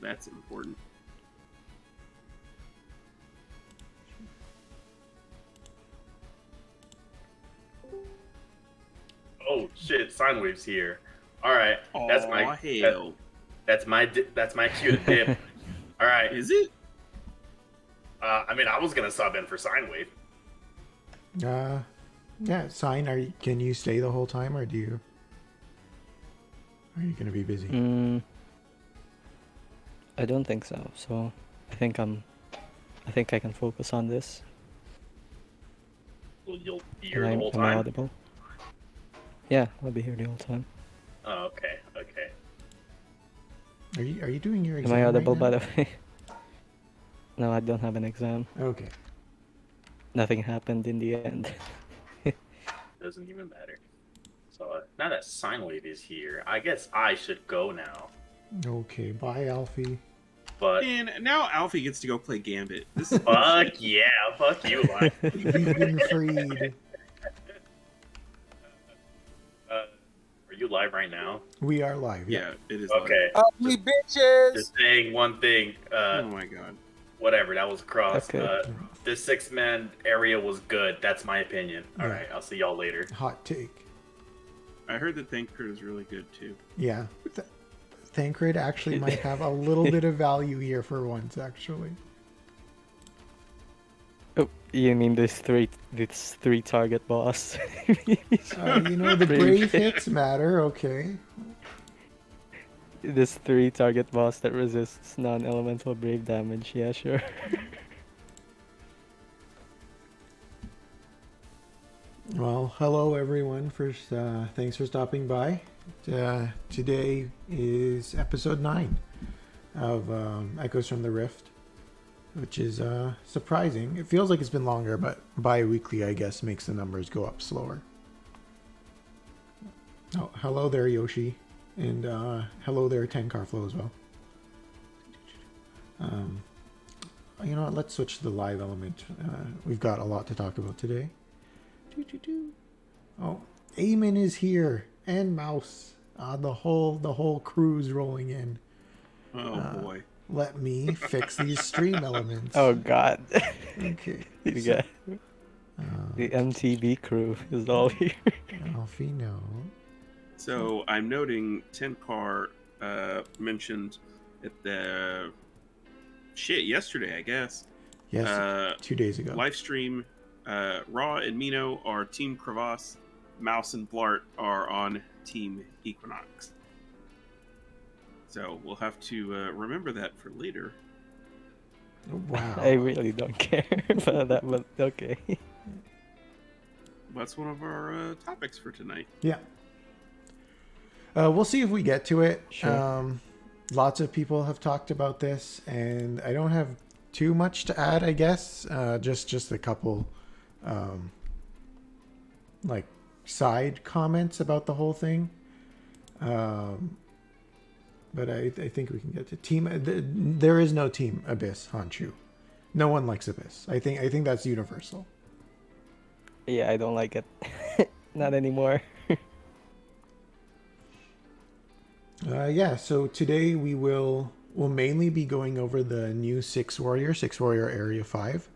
That's important. Oh shit! Sine wave's here. All right, that's my hell. that's my cue to dip. All right. Is it? I mean, I was gonna sub in for sine wave. Yeah, Sign, can you stay the whole time, or are you gonna be busy? I don't think so. So I think I can focus on this. Well, you'll be here the Am whole I time. audible? Yeah, I'll be here the whole time. Oh, okay. Okay. Are you doing your exam Am I audible, right by now? the way? No, I don't have an exam. Okay. Nothing happened in the end. Doesn't even matter. So now that sine wave is here, I guess I should go now. Okay. Bye, Alfie. But And now Alfie gets to go play Gambit. This is fuck yeah, fuck you, Lion. You've been freed. Are you live right now? We are live. yeah, it is. Okay. Ugly bitches. Just saying one thing. Oh my god. Whatever, that was cross. Okay. This 6-man area was good. That's my opinion. All Yeah. right, I'll see y'all later. Hot take. I heard that Thancred is really good too. Yeah. Thancred actually might have a little bit of value here for once, actually. Oh, you mean this three target boss? The brave hits matter, okay. This 3 target boss that resists non-elemental brave damage. Yeah, sure. Well, hello everyone. First, thanks for stopping by. Today is episode 9 of Echoes from the Rift, which is surprising. It feels like it's been longer, but bi-weekly, I guess, makes the numbers go up slower. Oh, hello there, Yoshi. And hello there, Tenkarflow as well. You know what? Let's switch to the live element. We've got a lot to talk about today. Oh, Eamon is here, and Mouse. The whole crew's rolling in. Oh boy. Let me fix these stream elements. Oh god. Okay. The MTV crew is all here. Alfie, no. So I'm noting Tenkar mentioned at the yesterday, I guess. Yes, 2 days ago. Live stream. Raw and Mino are Team Crevasse. Mouse and Blart are on Team Equinox. So we'll have to remember that for later. Wow. I really don't care about that, but okay. That's one of our topics for tonight. Yeah. We'll see if we get to it. Sure. Lots of people have talked about this, and I don't have too much to add, I guess. Just a couple like side comments about the whole thing. But I think we can get to team. There is no Team Abyss Honshu. No one likes Abyss. I think that's universal. Yeah, I don't like it. Not anymore. Yeah, so today we'll mainly be going over the new 6 Warrior Area 5.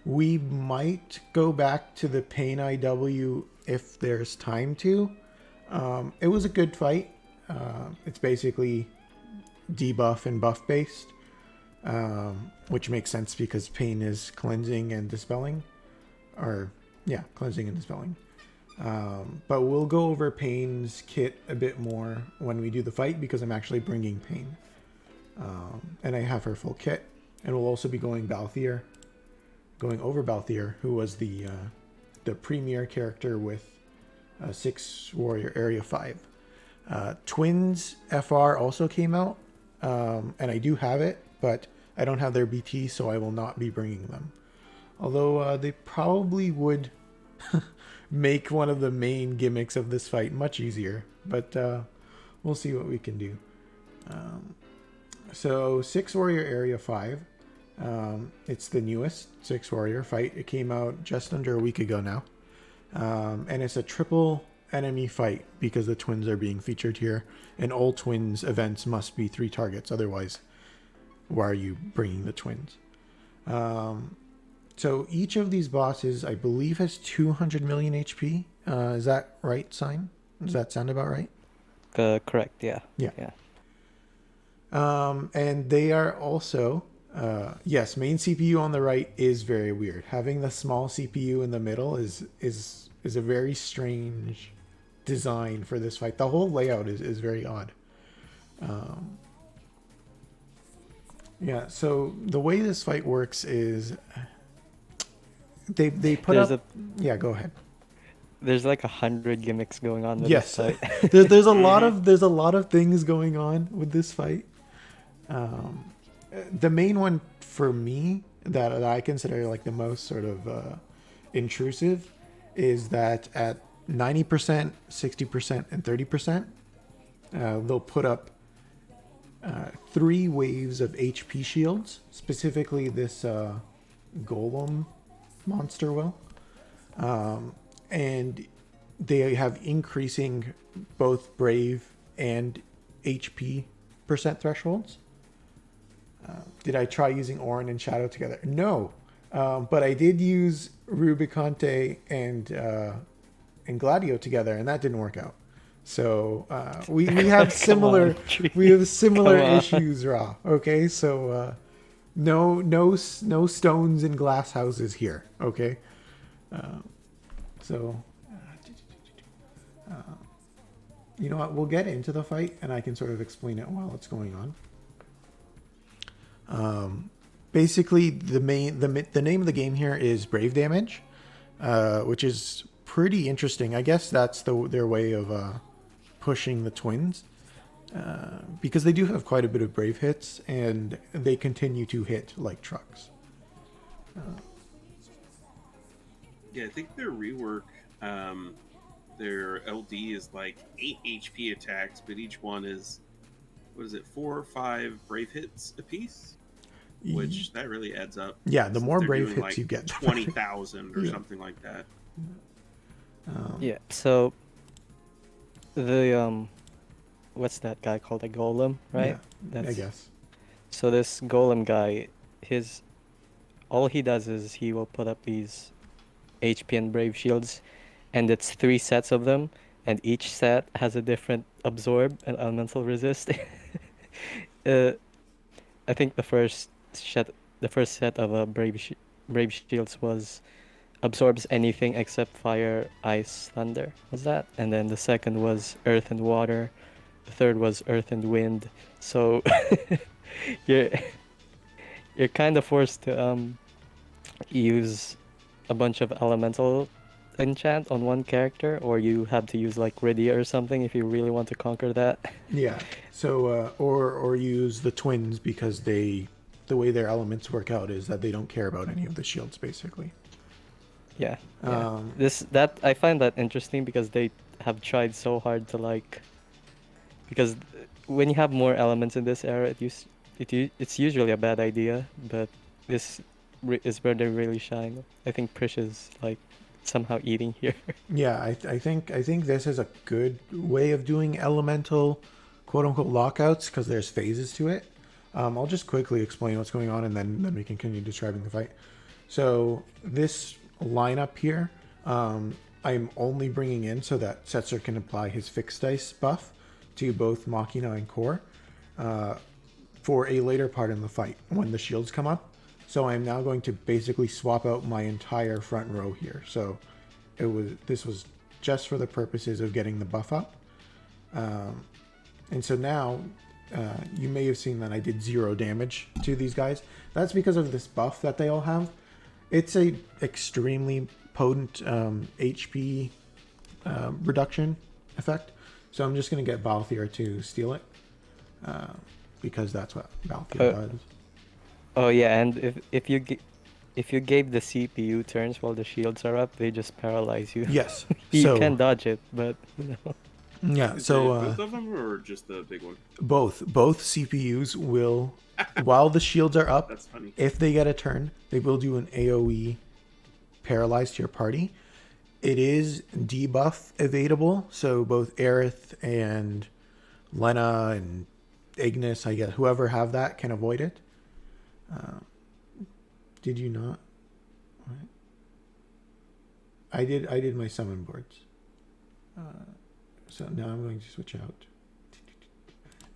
We might go back to the Paine IW if there's time to. It was a good fight. It's basically debuff and buff based, which makes sense because Paine is cleansing and dispelling. Cleansing and dispelling. But we'll go over Paine's kit a bit more when we do the fight because I'm actually bringing Paine. And I have her full kit. And we'll also be going over Balthier, who was the premier character with 6 Warrior Area 5. Twins FR also came out, and I do have it, but I don't have their BT, so I will not be bringing them. Although they probably would make one of the main gimmicks of this fight much easier, but we'll see what we can do. So 6 Warrior Area 5, it's the newest 6 Warrior fight. It came out just under a week ago now, and it's a triple enemy fight because the twins are being featured here, and all twins events must be 3 targets, otherwise why are you bringing the twins? So each of these bosses, I believe, has 200 million HP. Is that right, Sign? Does that sound about right? Correct. Yeah. Yeah. Yeah. And they are also, yes, main CPU on the right is very weird. Having the small CPU in the middle is a very strange design for this fight. The whole layout is very odd. Yeah, so the way this fight works is they put There's up... Yeah, go ahead. There's like 100 gimmicks going on with Yes, this fight. there's a lot of things going on with this fight. The main one for me that I consider like the most sort of intrusive is that at 90%, 60%, and 30%, they'll put up 3 waves of HP shields. Specifically, this golem monster will. And they have increasing both brave and HP percent thresholds. Did I try using Orin and Shadow together? No, but I did use Rubicante and Gladio together, and that didn't work out. So we have similar issues, Ra. Okay, so no stones in glass houses here. Okay, so you know what? We'll get into the fight, and I can sort of explain it while it's going on. Basically, the name of the game here is Brave Damage, which is pretty interesting. I guess that's their way of pushing the twins, because they do have quite a bit of brave hits, and they continue to hit like trucks. Yeah, I think their rework, their LD is like 8 HP attacks, but each one is, 4 or 5 brave hits apiece? Which that really adds up. Yeah, the more brave hits like you get, 20,000 or something like that. Yeah. So the what's that guy called? A golem, right? Yeah, I guess. So this golem guy, all he does is he will put up these HP and brave shields, and it's 3 sets of them, and each set has a different absorb and elemental resist. I think the first set of brave shields was absorbs anything except fire, ice, thunder. Was that? And then the second was earth and water. The third was earth and wind. So you're kind of forced to use a bunch of elemental enchant on one character, or you have to use like Rydia or something if you really want to conquer that. Yeah. So or use the twins, because the way their elements work out is that they don't care about any of the shields, basically. Yeah. That I find that interesting, because they have tried so hard to because when you have more elements in this era, it's usually a bad idea, but this is where they really shine. I think Prish is somehow eating here. Yeah, I think this is a good way of doing elemental quote unquote lockouts, because there's phases to it. I'll just quickly explain what's going on, and then we can continue describing the fight. So this lineup here, I'm only bringing in so that Setzer can apply his fixed dice buff to both Machina and Core for a later part in the fight when the shields come up. So I'm now going to basically swap out my entire front row here. So this was just for the purposes of getting the buff up. And so now you may have seen that I did 0 damage to these guys. That's because of this buff that they all have. It's a extremely potent HP reduction effect. So I'm just going to get Balthier to steal it, because that's what Balthier does. Oh yeah, and if you gave the CPU turns while the shields are up, they just paralyze you. Yes. You can dodge it, but Yeah, Is so it both of them or just the big one? both CPUs will, while the shields are up, That's funny. if they get a turn, they will do an AoE paralyze to your party. It is debuff evadable, so both Aerith and Lena and Ignis, I guess, whoever have that can avoid it. Did you not? What? I did my summon boards. So now I'm going to switch out.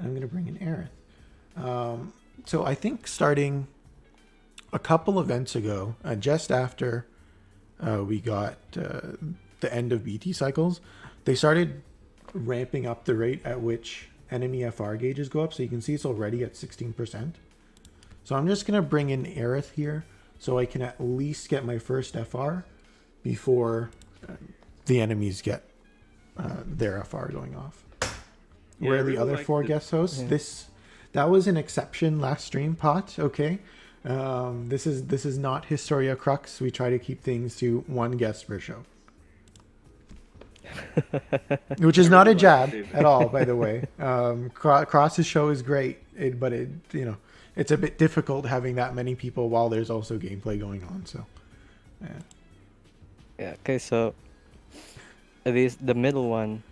I'm going to bring in Aerith. So I think starting a couple events ago, just after we got the end of BT cycles, they started ramping up the rate at which enemy FR gauges go up. So you can see it's already at 16%. So I'm just going to bring in Aerith here so I can at least get my first FR before the enemies get their FR going off. Yeah, Where I the really other like four the- guest hosts, Yeah. that was an exception last stream, Pot. Okay, this is not Historia Crux. We try to keep things to one guest per show, which is not a really jab like at all, by the way. Cross's show is great, but it's a bit difficult having that many people while there's also gameplay going on. So, yeah. Yeah. Okay. So the middle one.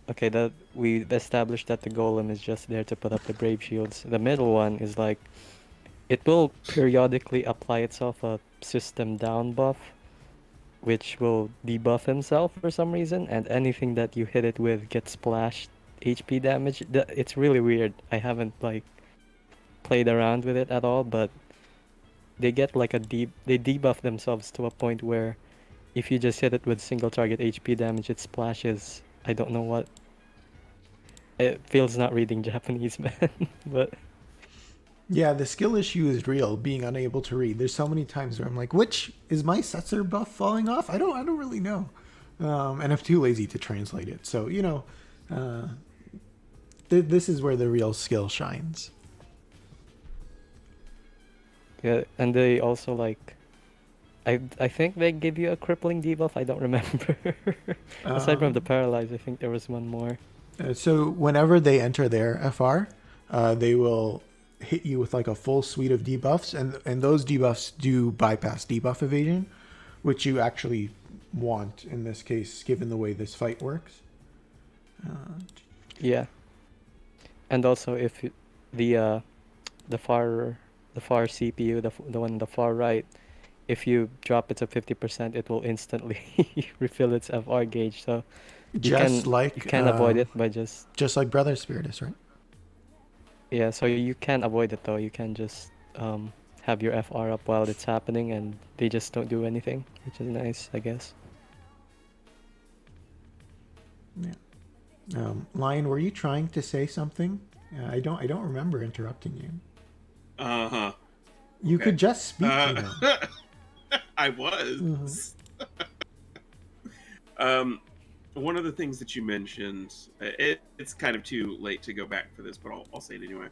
Okay, that we established that the golem is just there to put up the brave shields. The middle one is like, it will periodically apply itself a system down buff, which will debuff himself for some reason, and anything that you hit it with gets splashed HP damage. It's really weird. I haven't like played around with it at all, but they get like they debuff themselves to a point where if you just hit it with single target HP damage, it splashes. I don't know what. It feels not reading Japanese, man. But Yeah, the skill issue is real, being unable to read. There's so many times where I'm like, which is my Setzer buff falling off? I don't really know. And I'm too lazy to translate it. So, this is where the real skill shines. yeah, and they also like, I think they give you a crippling debuff. I don't remember. Aside from the paralyze, I think there was one more. So whenever they enter their FR, they will hit you with like a full suite of debuffs, and those debuffs do bypass debuff evasion, which you actually want in this case, given the way this fight works. Yeah, and also if the far CPU, the one on the far right, if you drop it to 50%, it will instantly refill its FR gauge. So you can avoid it by just like Brother Spiritus, right? yeah. So you can avoid it though. You can just have your FR up while it's happening, and they just don't do anything, which is nice, I guess. Yeah. Lion, were you trying to say something? I don't remember interrupting you. Uh-huh. You Okay. could just speak. I was. One of the things that you mentioned, it's kind of too late to go back for this, but I'll say it anyway.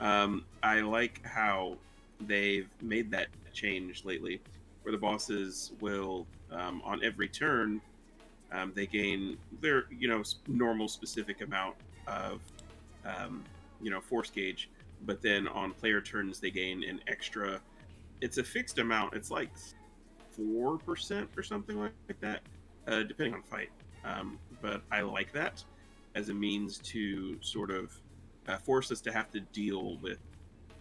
I like how they've made that change lately, where the bosses will, on every turn, they gain their normal specific amount of force gauge, but then on player turns they gain an extra. It's a fixed amount. It's like 4% or something like that, depending on fight. But I like that as a means to sort of force us to have to deal with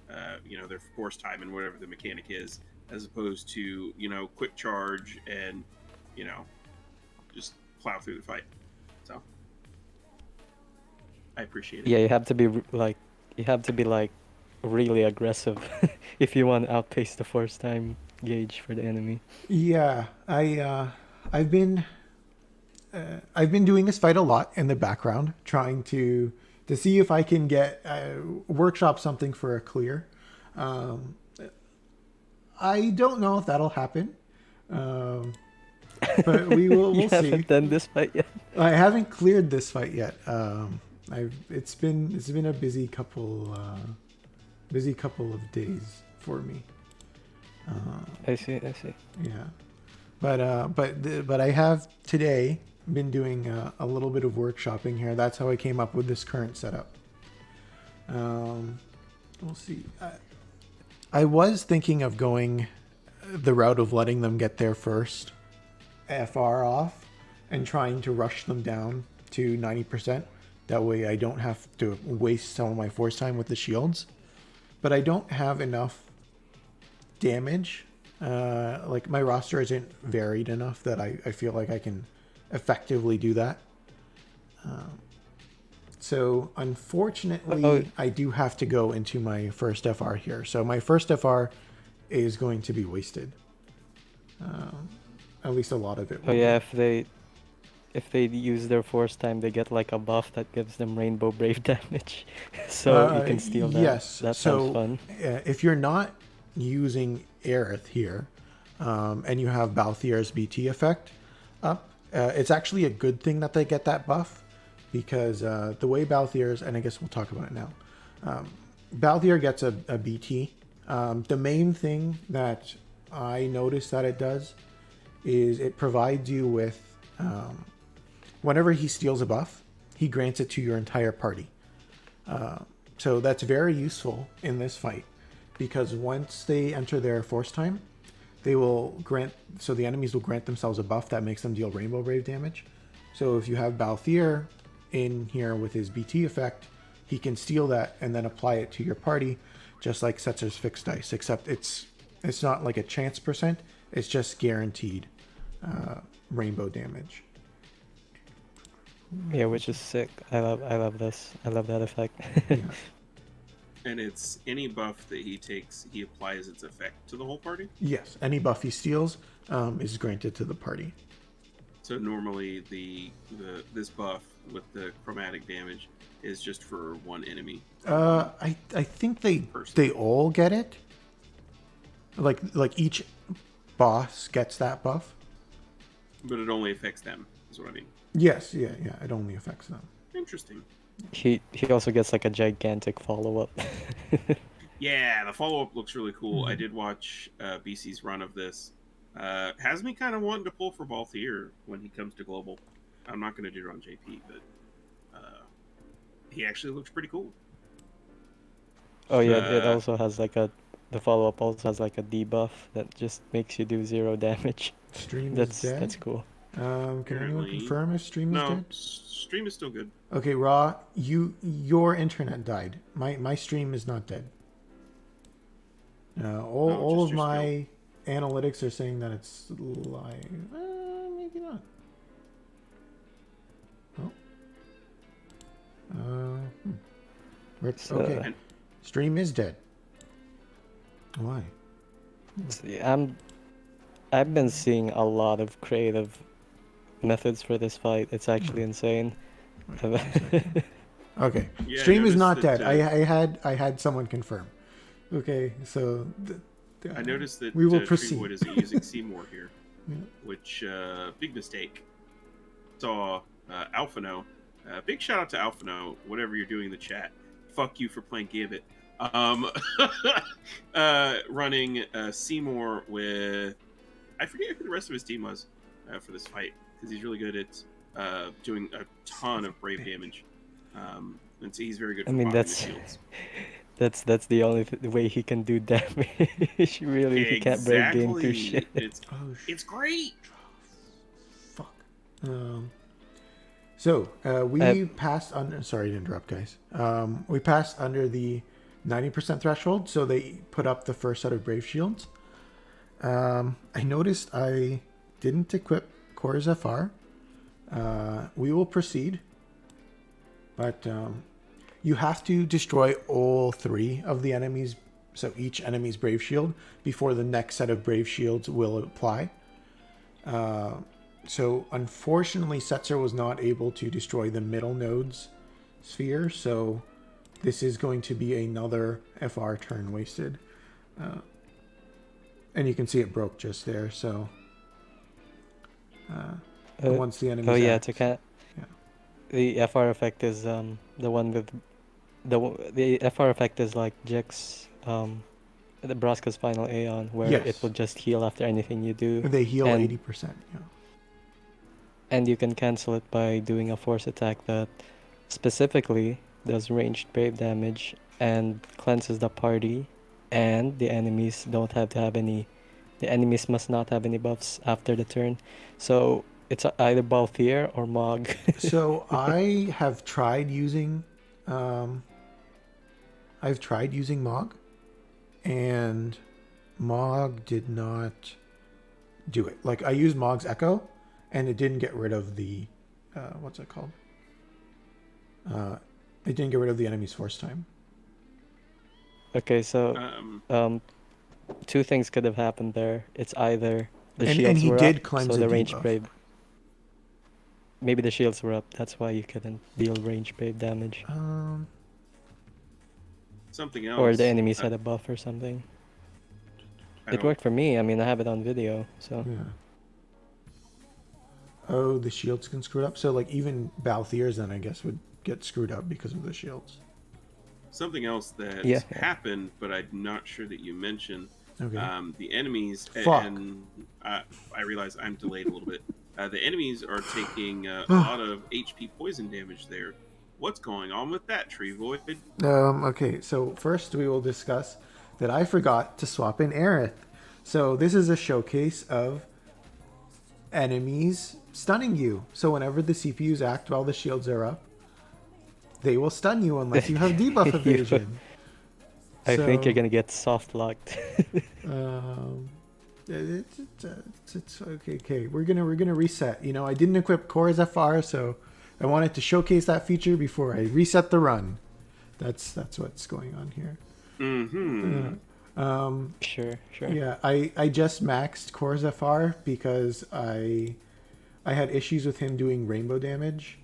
their force time and whatever the mechanic is, as opposed to quick charge and just plow through the fight. So I appreciate it. Yeah, you have to be like really aggressive if you want to outpace the force time gauge for the enemy. Yeah, I've been doing this fight a lot in the background, trying to see if I can get workshop something for a clear. I don't know if that'll happen, but we'll You see. haven't done this fight yet. I haven't cleared this fight yet. It's been a busy couple of days for me. I see. Yeah, but I have today been doing a little bit of workshopping here. That's how I came up with this current setup. We'll see. I was thinking of going the route of letting them get their first FR off and trying to rush them down to 90%. That way I don't have to waste some of my force time with the shields. But I don't have enough damage. Like my roster isn't varied enough that I feel like I can effectively do that. So unfortunately, I do have to go into my first FR here. So my first FR is going to be wasted. At least a lot of it. Oh yeah, if they use their force time, they get like a buff that gives them Rainbow Brave damage. So you can steal that. Yes. That so sounds fun. If you're not using Aerith here, and you have Balthier's BT effect up, it's actually a good thing that they get that buff, because the way Balthier's, and I guess we'll talk about it now, Balthier gets a BT. The main thing that I noticed that it does is it provides you with, whenever he steals a buff, he grants it to your entire party. So that's very useful in this fight, because once they enter their force time, they will grant, so the enemies will grant themselves a buff that makes them deal Rainbow Brave damage. So if you have Balthier in here with his BT effect, he can steal that and then apply it to your party, just like Setzer's fixed dice, except it's not like a chance percent, it's just guaranteed rainbow damage. Yeah, which is sick. I love this. I love that effect. Yeah. And it's any buff that he takes, he applies its effect to the whole party. Yes, any buff he steals is granted to the party. So normally this buff with the chromatic damage is just for one enemy. I think they all get it. Like each boss gets that buff. But it only affects them, is what I mean. Yes, yeah, it only affects them. Interesting. He also gets like a gigantic follow-up. Yeah, the follow-up looks really cool. I did watch BC's run of this. Has me kind of wanting to pull for Balthier when he comes to Global. I'm not going to do it on JP, but he actually looks pretty cool. Oh yeah, it also has like the follow-up also has like a debuff that just makes you do 0 damage. Stream That's is dead. That's cool. Can anyone confirm if stream is dead? Stream is still good. Okay, Raw, your internet died. My stream is not dead. All of my analytics are saying that it's live. Maybe not. Oh. Okay. Stream is dead. Why? I've been seeing a lot of creative methods for this fight. It's actually insane. Okay. Yeah, Stream is not that, dead. I had someone confirm. Okay, so I noticed that we will proceed. TreeVoid isn't using Seymour here, Yeah. which big mistake. Saw Alphano. Big shout out to Alphano. Whatever you're doing in the chat, fuck you for playing Gambit. Running Seymour with, I forget who the rest of his team was for this fight, because he's really good at doing a ton of brave damage. And so he's very good for bottoming the shields. That's the only way he can do damage. Really, he can't break game through shit. It's great. Fuck. So we passed under. Sorry to interrupt, guys. We passed under the 90% threshold, so they put up the first set of brave shields. I noticed I didn't equip Core's FR. We will proceed, but you have to destroy all 3 of the enemies, so each enemy's brave shield, before the next set of brave shields will apply. So unfortunately, Setzer was not able to destroy the middle node's sphere, so this is going to be another FR turn wasted. And you can see it broke just there, so once the enemy. Oh yeah, the FR effect is the one with the FR effect is like Jix, the Braska's final Aeon, where it will just heal after anything you do. They heal 80%. Yeah. And you can cancel it by doing a force attack that specifically does ranged brave damage and cleanses the party, and the enemies don't have to have any. The enemies must not have any buffs after the turn. So it's either Balthier or Mog. So I have tried using Mog, and Mog did not do it. Like, I used Mog's Echo, and it didn't get rid of the... what's it called? It didn't get rid of the enemy's force time. Okay, so two things could have happened there. It's either the shields and he were did up, cleanse so a the range debuff. brave. Maybe the shields were up. That's why you couldn't deal range brave damage. Something else. Or the enemies had a buff or something. I It don't- worked for me. I mean, I have it on video, so. Yeah. Oh, the shields can screw it up. So, like, even Balthiers then, I guess, would get screwed up because of the shields. Something else that Yeah. happened, but I'm not sure that you mentioned. Okay. The enemies, Fuck. and I realize I'm delayed a little bit. The enemies are taking a lot of HP poison damage there. What's going on with that, TreeVoid? Okay, so first we will discuss that I forgot to swap in Aerith. So this is a showcase of enemies stunning you. So whenever the CPUs act while the shields are up, they will stun you unless you have debuff evasion. I think So, you're gonna get soft locked. it's okay. Okay, we're gonna reset. You know, I didn't equip Core's FR, so I wanted to showcase that feature before I reset the run. That's what's going on here. Sure. Yeah, I just maxed Core's FR because I had issues with him doing rainbow damage.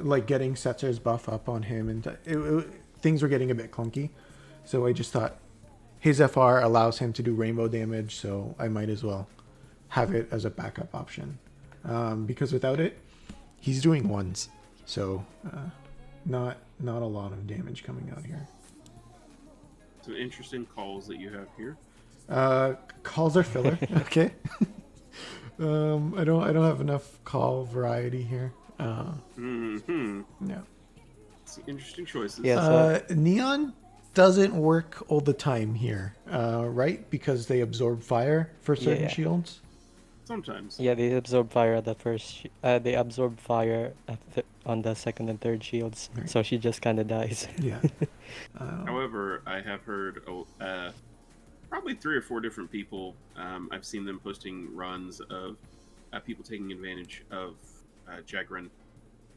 Like getting Setzer's buff up on him, and things were getting a bit clunky. So I just thought his FR allows him to do rainbow damage, so I might as well have it as a backup option. Because without it, he's doing ones. So not a lot of damage coming out here. Some interesting calls that you have here. Calls are filler. Okay. I don't have enough call variety here. No. Some interesting choices. Yeah. Neon doesn't work all the time here, right? Because they absorb fire for certain Yeah. shields. Sometimes. Yeah, they absorb fire at the first. They absorb fire on the second and third shields, Right. so she just kind of dies. Yeah. However, I have heard probably 3 or 4 different people. I've seen them posting runs of people taking advantage of Jagrin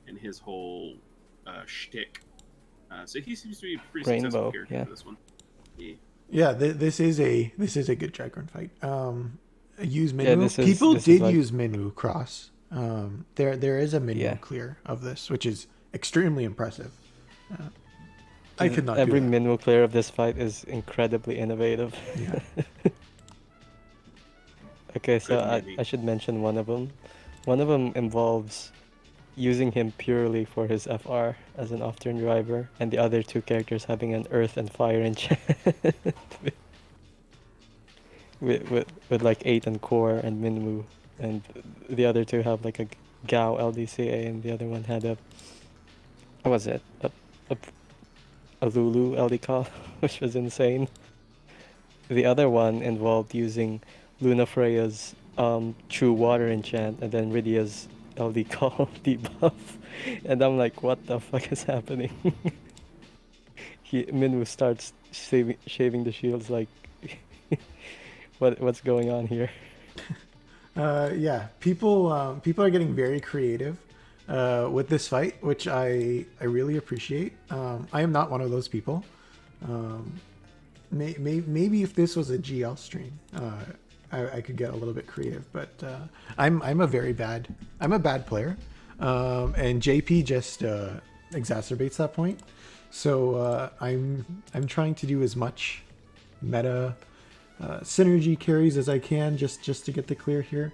and his whole shtick. So he seems to be a pretty successful Rainbow, character yeah. for this one. Yeah, this is a good Jagrin fight. Use Minwu. Yeah, this is- People this is did like- use Minwu cross. There is a Minwu Yeah. clear of this, which is extremely impressive. I could not Every do that. Minwu clear of this fight is incredibly innovative. Yeah. Okay, so Good movie. I should mention one of them. One of them involves using him purely for his FR as an off-turn driver, and the other two characters having an earth and fire enchant. with like 8 and core and Minwu, and the other two have like a Gao LDCA, and the other one had a what was it, a Lulu LD call, which was insane. The other one involved using Luna Freya's True Water enchant and then Rydia's LD call debuff, and I'm like, what the fuck is happening? Minwu starts shaving the shields like, what's going on here? Yeah, people are getting very creative with this fight, which I really appreciate. I am not one of those people. Maybe if this was a GL stream, I could get a little bit creative, but I'm a bad player, and JP just exacerbates that point. So I'm trying to do as much meta synergy carries as I can just to get the clear here,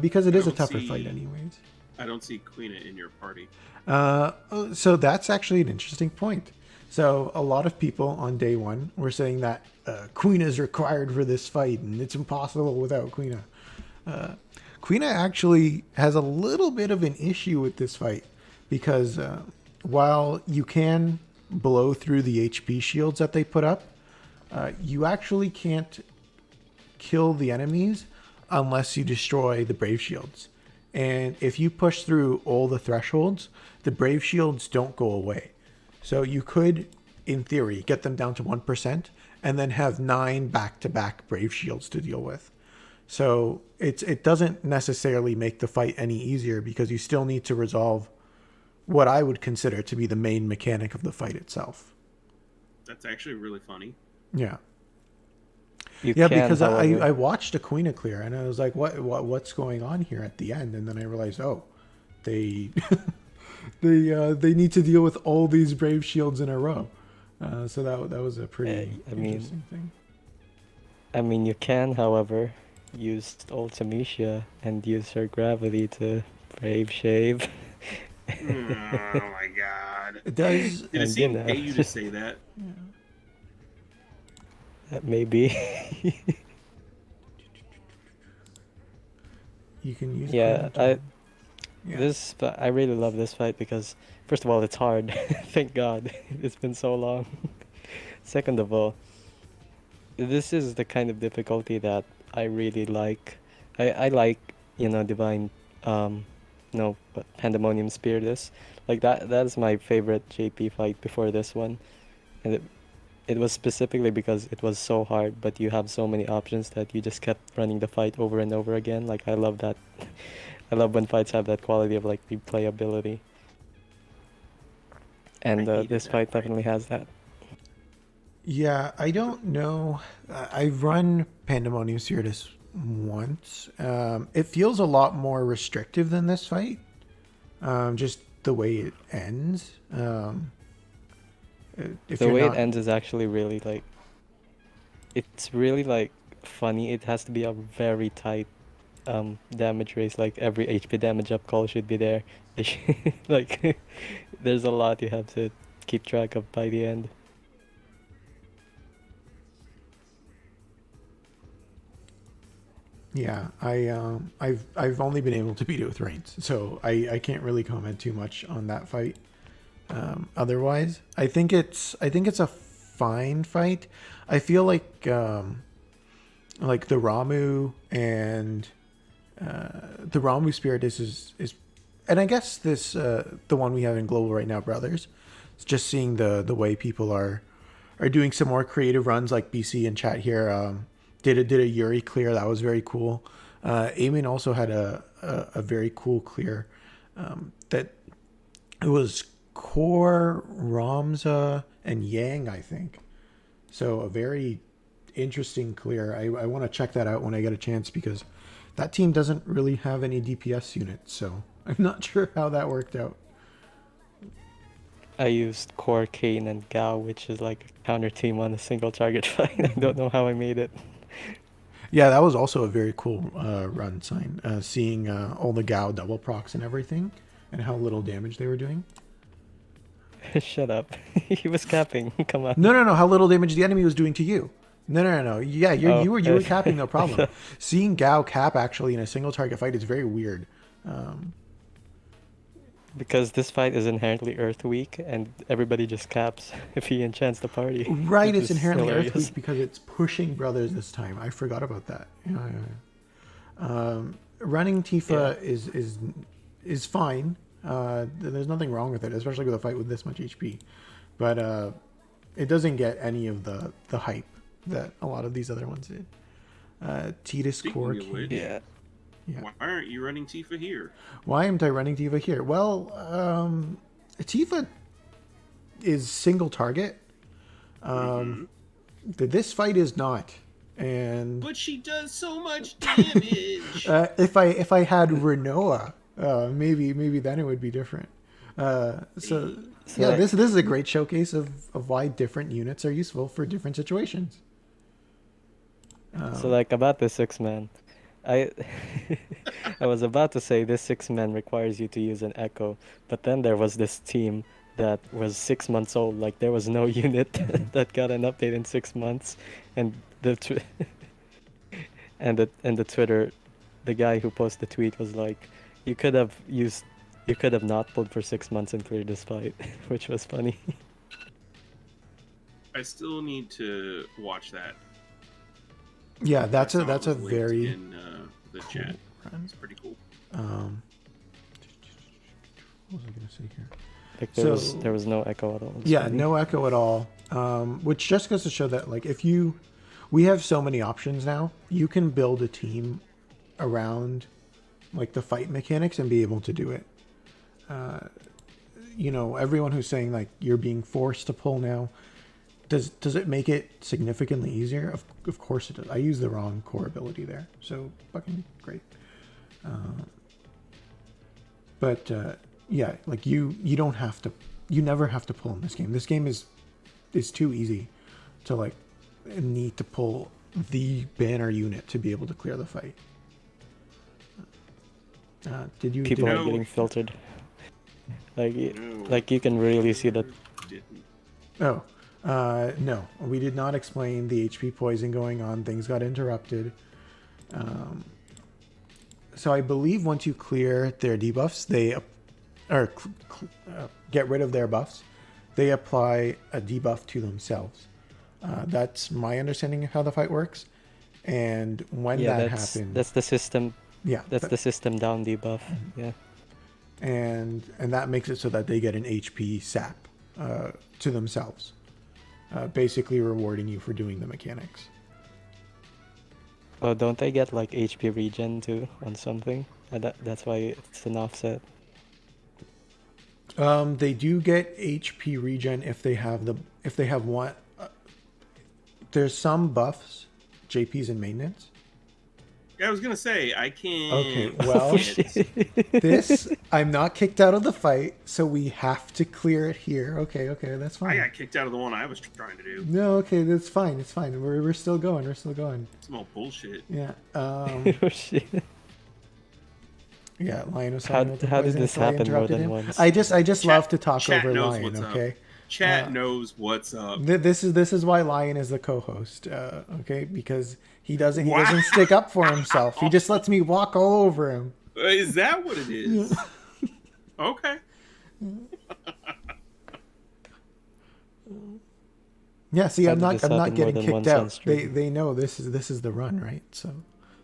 because it is a don't tougher see- fight anyways. I don't see Queena in your party. So that's actually an interesting point. So a lot of people on day one were saying that Queena is required for this fight and it's impossible without Queena. Queena actually has a little bit of an issue with this fight because while you can blow through the HP shields that they put up, you actually can't kill the enemies unless you destroy the Brave Shields. And if you push through all the thresholds, the Brave Shields don't go away. So you could in theory, get them down to 1%, and then have 9 back-to-back Brave Shields to deal with. So it doesn't necessarily make the fight any easier because you still need to resolve what I would consider to be the main mechanic of the fight itself. That's actually really funny. Yeah. You Because however, I watched Aquina clear and I was like, what's going on here at the end? And then I realized, they they need to deal with all these Brave Shields in a row. So that was a pretty interesting thing. I mean, you can, however, use Ultimecia and use her gravity to Brave Shave. Oh my god. It does. Did it seem pay you to say that? Maybe. You can use. I really love this fight because, first of all, it's hard. Thank God, it's been so long. Second of all, this is the kind of difficulty that I really like. I like, Divine, Pandemonium Spiritus. Like that's my favorite JP fight before this one. And it was specifically because it was so hard, but you have so many options that you just kept running the fight over and over again. Like, I love that. I love when fights have that quality of, like, replayability. And this fight definitely has that. Yeah, I don't know. I've run Pandemonium Spiritus once. It feels a lot more restrictive than this fight. Just the way it ends. The way it ends is actually really, like, it's really, like, funny. It has to be a very tight damage race. Like, every HP damage up call should be there. Like, there's a lot you have to keep track of by the end. Yeah, I've only been able to beat it with Reigns, so I can't really comment too much on that fight. Otherwise, I think it's a fine fight. I feel like the Ramu and the Ramu Spiritus is, and I guess this the one we have in Global right now, Brothers. It's just seeing the way people are doing some more creative runs, like BC in chat here. Did a Yuri clear that was very cool. Eamon also had a very cool clear that it was Core, Ramza, and Yang, I think. So a very interesting clear. I want to check that out when I get a chance because that team doesn't really have any DPS units, so I'm not sure how that worked out. I used Core, Kane, and Gao, which is like a counter team on a single target fight. I don't know how I made it. Yeah, that was also a very cool run sign. Seeing all the Gao double procs and everything, and how little damage they were doing. Shut up. He was capping. Come on. No. How little damage the enemy was doing to you. No. Yeah, you were capping, no problem. Seeing Gao cap actually in a single target fight is very weird. Because this fight is inherently Earth weak, and everybody just caps if he enchants the party. Right, it's inherently Earth weak because it's pushing Brothers this time. I forgot about that. Yeah. Running Tifa is fine. There's nothing wrong with it, especially with a fight with this much HP. But it doesn't get any of the hype that a lot of these other ones did. Titus Core. Yeah. Why aren't you running Tifa here? Why am I running Tifa here? Well, Tifa is single target. This fight is not. But she does so much damage. If I had Renoa, maybe then it would be different. This is a great showcase of why different units are useful for different situations. So like about the 6-man, I was about to say this 6-man requires you to use an Echo, but then there was this team that was 6 months old. Like there was no unit that got an update in 6 months, and the Twitter, the guy who posted the tweet was like, you could have not pulled for 6 months and cleared this fight, which was funny. I still need to watch that. Yeah, that's a linked very in the cool chat. It's pretty cool. What was I gonna say here? Like So there was no echo at all. It's yeah, funny. no echo at all. Which just goes to show that like we have so many options now. You can build a team around like the fight mechanics and be able to do it. Everyone who's saying like you're being forced to pull now, does it make it significantly easier? Of course it does. I used the wrong core ability there, so fucking great. But yeah, like you don't have to, you never have to pull in this game. This game is too easy to like need to pull the banner unit to be able to clear the fight. Did you? People did, are getting filtered. Like No. like you can really see that. Didn't. Oh, no, we did not explain the HP poison going on. Things got interrupted. So I believe once you clear their debuffs, get rid of their buffs, they apply a debuff to themselves. That's my understanding of how the fight works. And when that happens, that's the system. yeah, That's the system down debuff. Yeah. and that makes it so that they get an HP sap to themselves, basically rewarding you for doing the mechanics. Oh, don't they get like HP regen too on something? That's why it's an offset. They do get HP regen if they have one. There's some buffs, JP's in maintenance. I was gonna say I can't. Okay, well, Shit. this I'm not kicked out of the fight, so we have to clear it here. Okay, that's I fine. got kicked out of the one I was trying to do. No, okay, that's fine. It's fine. We're still going. We're still going. Some old bullshit. Yeah. Oh shit. Yeah, Lion was How talking about the did poison, this so I happen more interrupted than him. once? I just Chat- love to talk chat over knows Lion. what's up. Okay. Chat knows what's up. This is why Lion is the co-host. Okay, because he doesn't Wow. stick up for himself. He just lets me walk all over him. Is that what it is? Okay. Yeah, see, How I'm did not this happen more getting than kicked once on out. stream? They know this is the run, right? So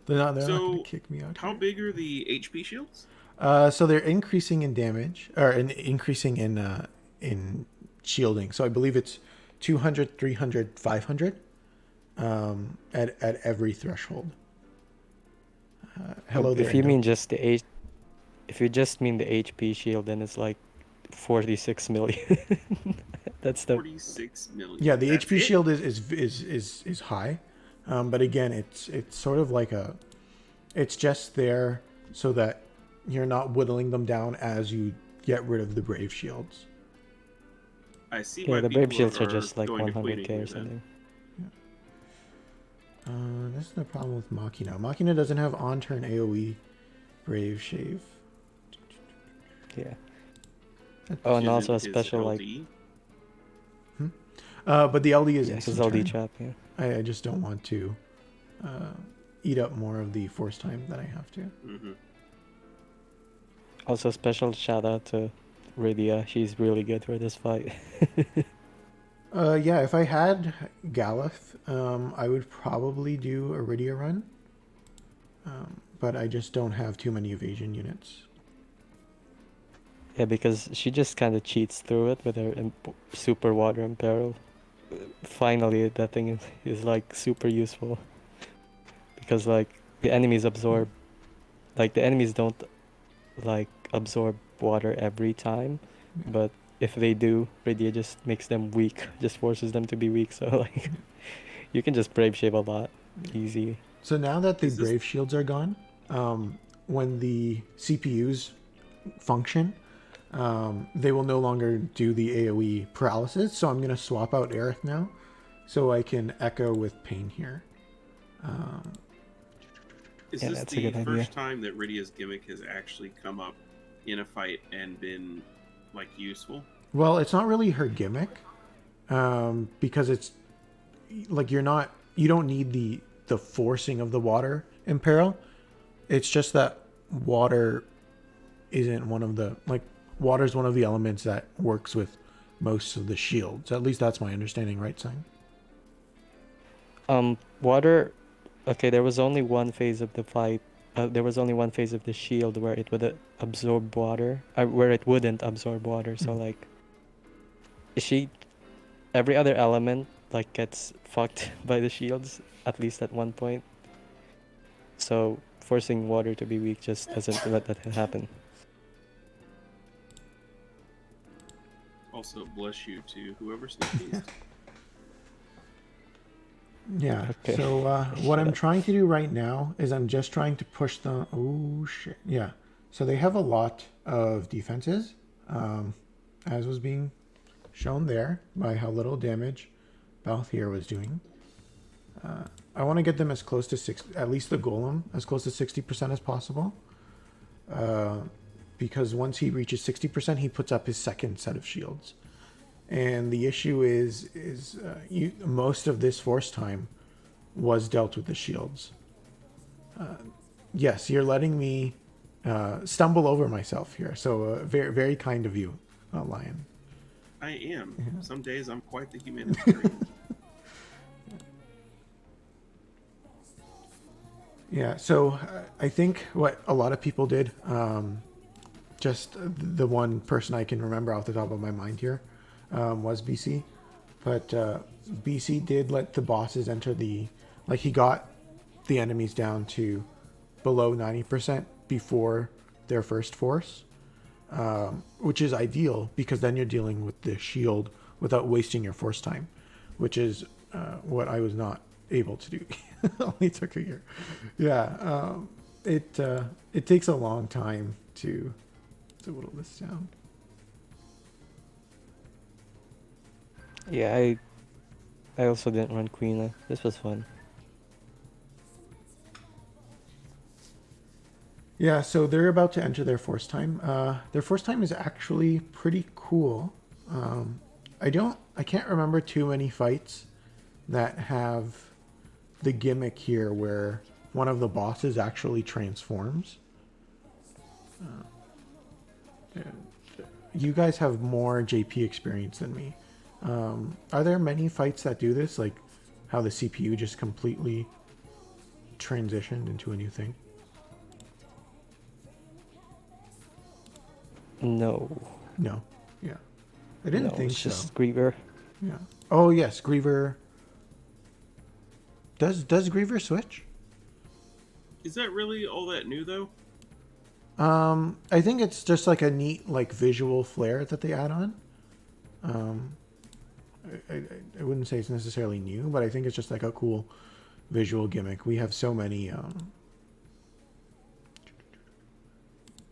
they're not going So, to kick me out. how big are the HP shields? So they're increasing in damage or increasing in shielding. So I believe it's 200, 300, 500 at every threshold. Hello there. If you Endo. mean just if you just mean the HP shield, then it's like 46 million. That's the 46 million. Yeah, the That's HP it? shield is high, but again, it's sort of like it's just there so that you're not whittling them down as you get rid of the brave shields. I see yeah. why The brave people shields are just like going to 100k Queen or then. something. This is the problem with Machina. Machina doesn't have on-turn AoE brave shave. Yeah. Oh, and Isn't also a his special like LD? But the LD is yeah, instant his LD turn. trap. Yeah. I just don't want to eat up more of the force time that I have to. Mhm. Also, special shout out to Rydia. She's really good for this fight. Yeah, if I had Galeth, I would probably do a Rydia run. But I just don't have too many evasion units. Yeah, because she just kind of cheats through it with her super water imperil. Finally, that thing is like super useful. Because like the enemies absorb, like the enemies don't like absorb water every time, Yeah. but if they do, Rydia just makes them weak, just forces them to be weak. So like, you can just brave shave a lot, easy. So now that the Is this- brave shields are gone, when the CPUs function, they will no longer do the AoE paralysis. So I'm going to swap out Aerith now so I can echo with Paine here. Is Yeah, this that's a the good idea. first time that Rydia's gimmick has actually come up in a fight and been like useful? Well, it's not really her gimmick, because it's like you don't need the forcing of the water imperil. It's just that water isn't one of the water is one of the elements that works with most of the shields. At least that's my understanding, right, Sang? Water. Okay, there was only one phase of the fight there was only one phase of the shield where it would absorb water, where it wouldn't absorb water. So like, every other element like gets fucked by the shields at least at one point. So forcing water to be weak just doesn't let that happen. Also, bless you to whoever sneezed. Yeah. Okay. So what I'm trying to do right now is I'm just trying to push them. Oh shit. Yeah. So they have a lot of defenses, as was being shown there by how little damage Balthier was doing. I want to get them as close to at least the golem, as close to 60% as possible. Because once he reaches 60%, he puts up his second set of shields. And the issue is most of this force time was dealt with the shields. Yes, you're letting me stumble over myself here. So very, very kind of you, Lion. I am. Yeah. Some days I'm quite the humanitarian. Yeah, so I think what a lot of people did, just the one person I can remember off the top of my mind here, was BC. But BC did let the bosses enter he got the enemies down to below 90% before their first force, which is ideal because then you're dealing with the shield without wasting your force time, which is what I was not able to do. Only took a year. Yeah, it takes a long time to whittle this down. Yeah, I also didn't run Queen. This was fun. Yeah, so they're about to enter their force time. Their force time is actually pretty cool. I can't remember too many fights that have the gimmick here where one of the bosses actually transforms. You guys have more JP experience than me. Are there many fights that do this, like how the CPU just completely transitioned into a new thing? No. Yeah. I didn't think it's so. just Griever. Yeah. Oh yes, Griever. Does Griever switch? Is that really all that new though? I think it's just like a neat visual flair that they add on. I wouldn't say it's necessarily new, but I think it's just like a cool visual gimmick. We have so many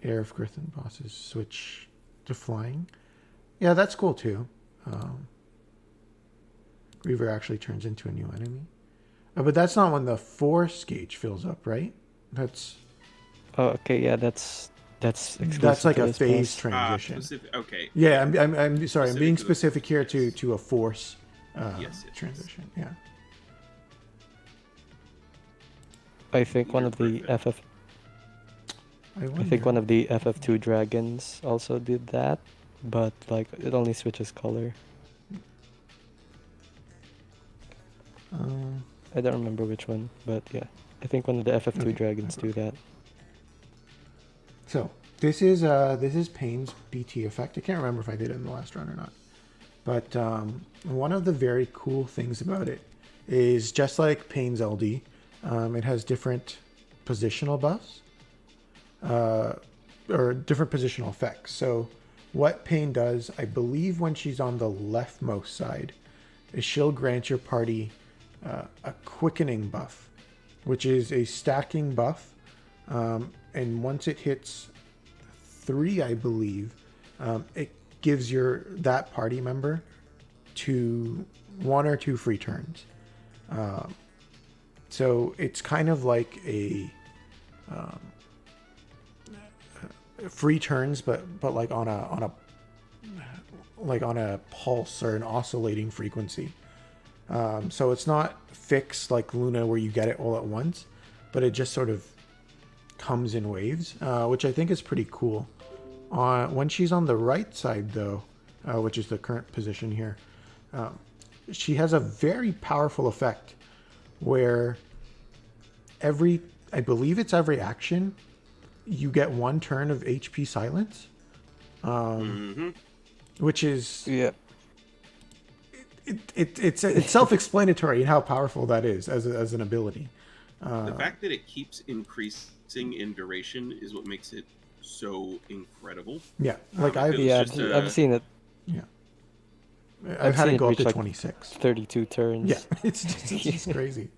Air of Grithin bosses switch to flying. Yeah, that's cool too. Griever actually turns into a new enemy. But that's not when the force gauge fills up, right? That's... Oh, okay, yeah, that's like a phase transition. Okay. Yeah, I'm sorry. I'm being specific here to a force yes. transition. Yeah. I think one of the one of the FF2 dragons also did that, but it only switches color. I don't remember which one, but yeah, I think one of the FF2 dragons do that. So this is Paine's BT effect. I can't remember if I did it in the last run or not, but one of the very cool things about it is just like Paine's LD, it has different positional buffs, or different positional effects. So what Paine does, I believe, when she's on the leftmost side, is she'll grant your party a quickening buff, which is a stacking buff, and once it hits 3, I believe, it gives that party member 1 or 2 free turns. So it's kind of like a free turns, but like on a pulse or an oscillating frequency. So it's not fixed like Luna where you get it all at once, but it just sort of comes in waves, which I think is pretty cool. When she's on the right side though, which is the current position here, she has a very powerful effect where every I believe it's every action. You get 1 turn of HP silence, which is Yeah. it's self-explanatory in how powerful that is as an ability. The fact that it keeps increasing in duration is what makes it so incredible. Yeah, like I've seen it. Yeah, I've had seen it go up reach to like 26. 32 turns. Yeah, it's just crazy.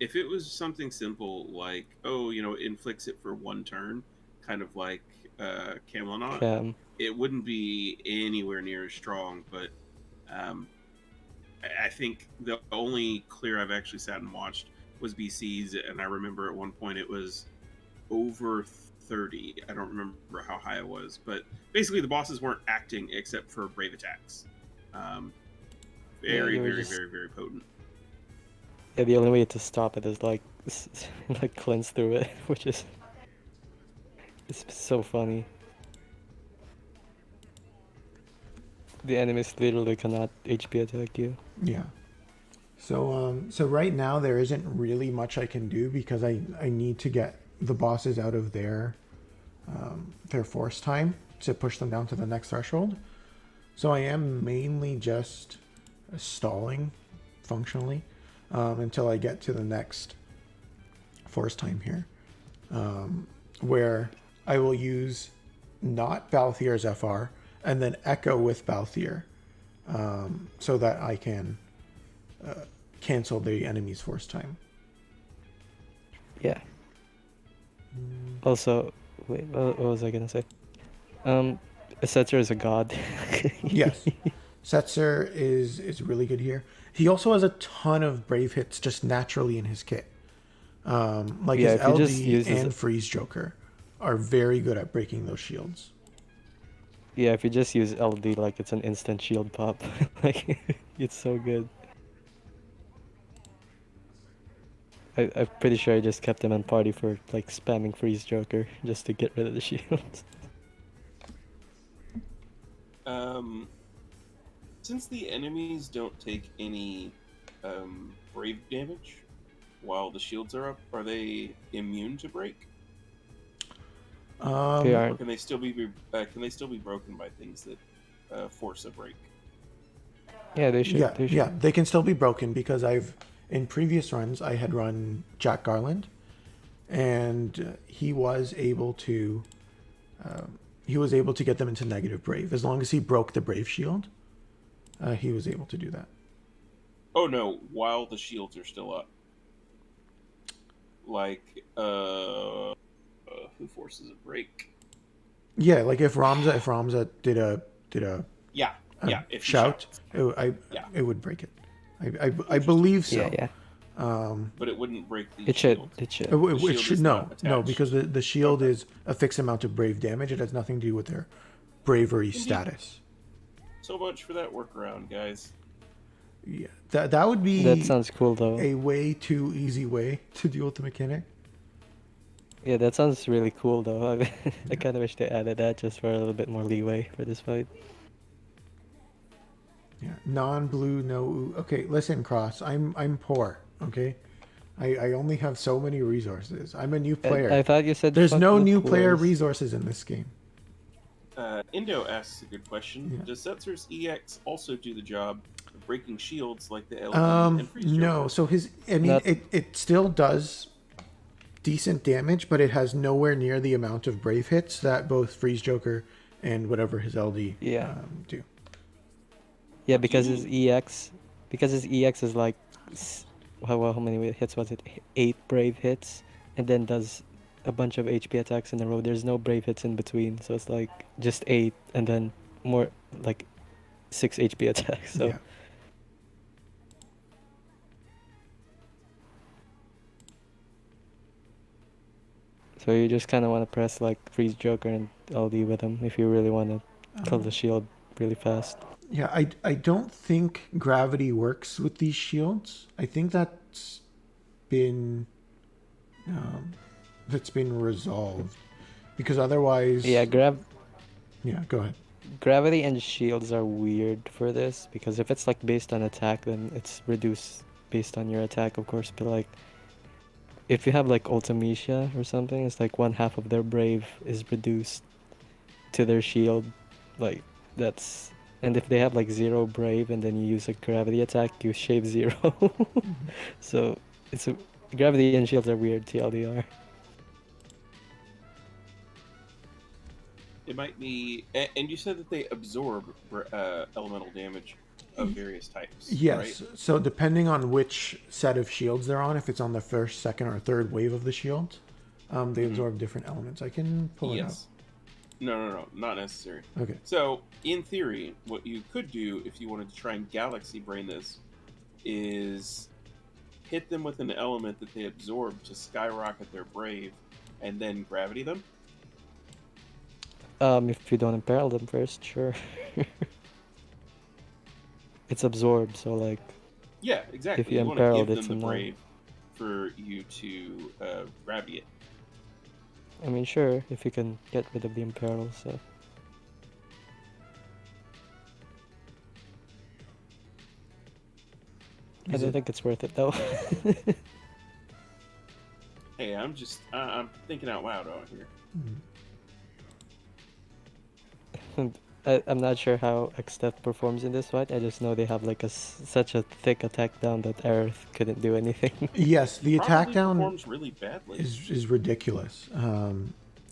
If it was something simple like, oh, you know, it inflicts it for 1 turn, kind of like Camelot, it wouldn't be anywhere near as strong. But I think the only clear I've actually sat and watched was BC's, and I remember at one point it was over 30. I don't remember how high it was, but basically the bosses weren't acting except for brave attacks. Very potent. Yeah, the only way to stop it is like cleanse through it, which is it's so funny. The enemies literally cannot HP attack you. Yeah. So right now there isn't really much I can do because I need to get the bosses out of their force time to push them down to the next threshold. So I am mainly just stalling functionally until I get to the next force time here, where I will use not Balthier's FR and then echo with Balthier, so that I can cancel the enemy's force time. Yeah. Also, wait, what was I gonna say? Setzer is a god. Yes. Setzer is really good here. He also has a ton of brave hits just naturally in his kit. Like his LD and Freeze Joker are very good at breaking those shields. Yeah, if you just use LD, like it's an instant shield pop. Like it's so good. I'm pretty sure I just kept him in party for like spamming Freeze Joker just to get rid of the shields. Since the enemies don't take any brave damage while the shields are up, are they immune to break? They Or aren't. can they still be broken by things that force a break? Yeah, they should. Yeah, they can still be broken because in previous runs I had run Jack Garland, and he was able to get them into negative brave as long as he broke the brave shield. He was able to do that. Oh no! While the shields are still up, like who forces a break? Yeah, like if Ramza did a if shout, it would break it. I believe so. Yeah. But it wouldn't break the It shield. should. It should no, because the shield is a fixed amount of brave damage. It has nothing to do with their bravery status. So much for that workaround, guys. Yeah, that would be. That sounds cool though. A way too easy way to deal with the mechanic. Yeah, that sounds really cool though. I kind of wish they added that just for a little bit more leeway for this fight. Yeah, non-blue, no. Okay, listen, Cross. I'm poor. Okay, I only have so many resources. I'm a new player. I thought you said there's no the new player pools. resources in this game. Indo asks a good question. Yeah. Does Setzer's EX also do the job of breaking shields like the LD and Freeze Joker? No. So it still does decent damage, but it has nowhere near the amount of brave hits that both Freeze Joker and whatever his LD do. Yeah, because his EX is like how many hits was it? 8 brave hits, and then does a bunch of HP attacks in a row. There's no brave hits in between, so it's like just 8 and then more like 6 HP attacks. So Yeah. So you just kind of want to press like Freeze Joker and LD with him if you really want to kill the shield really fast. Yeah, I don't think gravity works with these shields. I think that's been resolved because otherwise. Yeah, Yeah, go ahead. Gravity and shields are weird for this because if it's like based on attack, then it's reduced based on your attack, of course. But like if you have like Ultimecia or something, it's like one half of their brave is reduced to their shield. Like that's and if they have like 0 brave and then you use a gravity attack, you shave 0. So it's a gravity and shields are weird TLDR. It might be, and you said that they absorb elemental damage of various types. Yes. Right? So depending on which set of shields they're on, if it's on the first, second, or third wave of the shield, they absorb different elements. I can pull it up. No, not necessary. Okay. So, in theory, what you could do if you wanted to try and galaxy brain this is hit them with an element that they absorb to skyrocket their brave, and then gravity them. If you don't imperil them first, sure. It's absorbed, so like Yeah, exactly. if you want to imperiled, give it's them a the no. brave for you to gravity it. I mean, sure, if you can get rid of the imperil, so. I don't think it's worth it though. Hey, I'm just I'm thinking out loud out here. I'm not sure how Xdeath performs in this fight. I just know they have like such a thick attack down that Aerith couldn't do anything. Yes, the attack Probably down performs really badly. is ridiculous.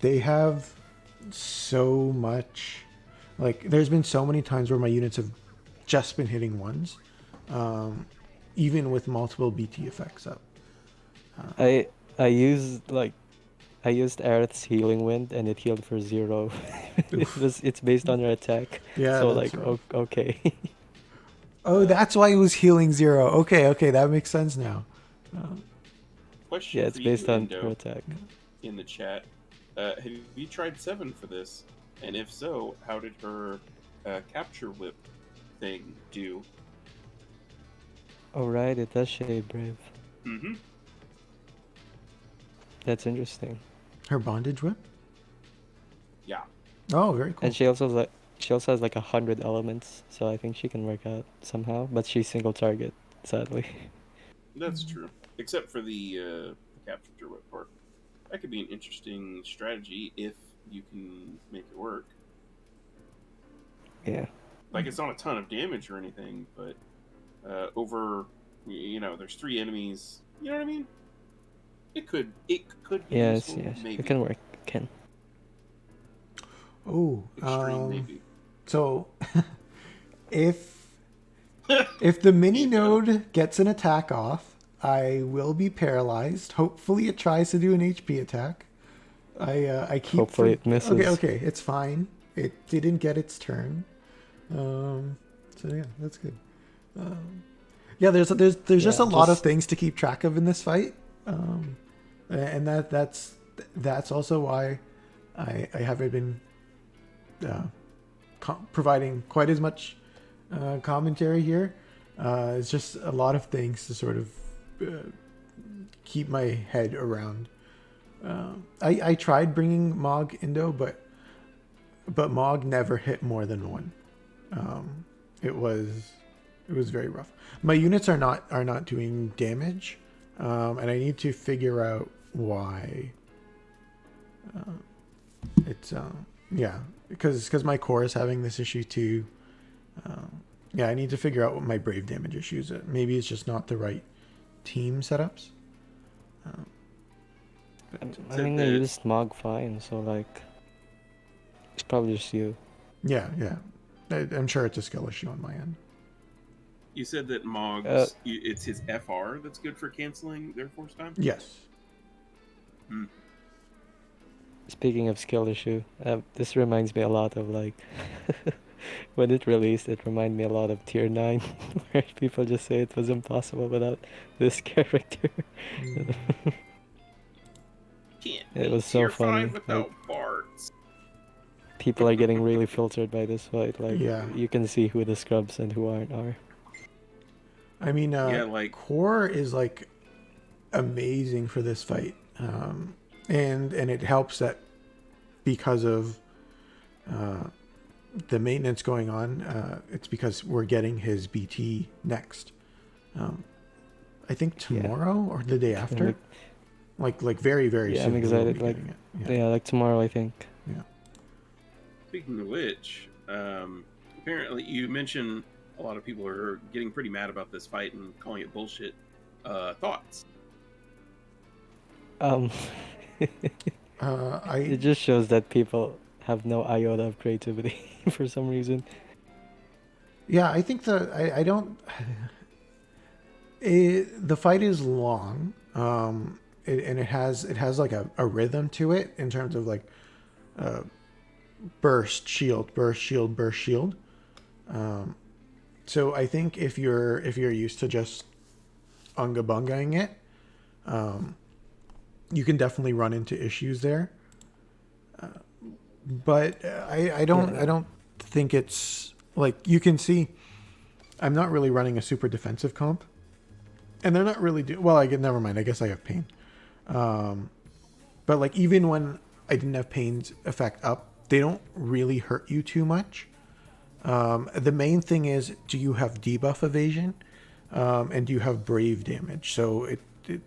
They have so much. Like, there's been so many times where my units have just been hitting ones, even with multiple BT effects up. I used Aerith's healing wind and it healed for 0. It's based on her attack. Yeah, So that's like rough. okay. Oh, that's why it was healing 0. Okay, that makes sense now. Question Yeah, it's for based you, on Indo, her attack. in the chat. Have you tried 7 for this? And if so, how did her capture whip thing do? Oh right, it does shade brave. Mm-hmm. That's interesting. Her bondage whip? Yeah. Oh, very cool. And she also has like 100 elements, so I think she can work out somehow. But she's single target, sadly. That's true. Except for the capture whip part. That could be an interesting strategy if you can make it work. Yeah. Like, it's not a ton of damage or anything, but over, there's 3 enemies. You know what I mean? It could be Yes, useful, yes. maybe. It can work. It can. Oh, Extreme, maybe. So if the mini node gets an attack off, I will be paralyzed. Hopefully it tries to do an HP attack. I keep Hopefully it misses. Okay, it's fine. It didn't get its turn. So yeah, that's good. Yeah, there's just a lot of things to keep track of in this fight. And that's also why I haven't been providing quite as much commentary here. It's just a lot of things to sort of keep my head around. I tried bringing Mog Indo, but Mog never hit more than 1. It was very rough. My units are not doing damage, and I need to figure out why. Because my core is having this issue too. I need to figure out what my brave damage issues are. Maybe it's just not the right team setups. I mean, they used Mog fine, so like, it's probably just you. Yeah. I'm sure it's a skill issue on my end. You said that Mog's, it's his FR that's good for canceling their force time? Yes. Speaking of skill issue, this reminds me a lot of like, when it released, it reminded me a lot of Tier 9, where people just say it was impossible without this character. It was so funny. Without parts. People are getting really filtered by this fight. Like, Yeah. you can see who the scrubs and who aren't are. I mean, like core is like amazing for this fight, and it helps that because of the maintenance going on, it's because we're getting his BT next. I think tomorrow or the day after. Like very very Yeah, soon. I'm we will excited. be Like, getting yeah, like tomorrow, I think. Yeah. Speaking of which, apparently you mentioned a lot of people are getting pretty mad about this fight and calling it bullshit. Thoughts? Um, I it just shows that people have no iota of creativity for some reason. Yeah, I think I don't. The fight is long, and it has like a rhythm to it in terms of like burst shield, burst shield, burst shield. So I think if you're used to just unga bungaing it, you can definitely run into issues there. But I don't think it's like you can see. I'm not really running a super defensive comp, and they're not really well. I get never mind. I guess I have Pain, but like even when I didn't have Pain's effect up, they don't really hurt you too much. The main thing is, do you have debuff evasion, and do you have brave damage? So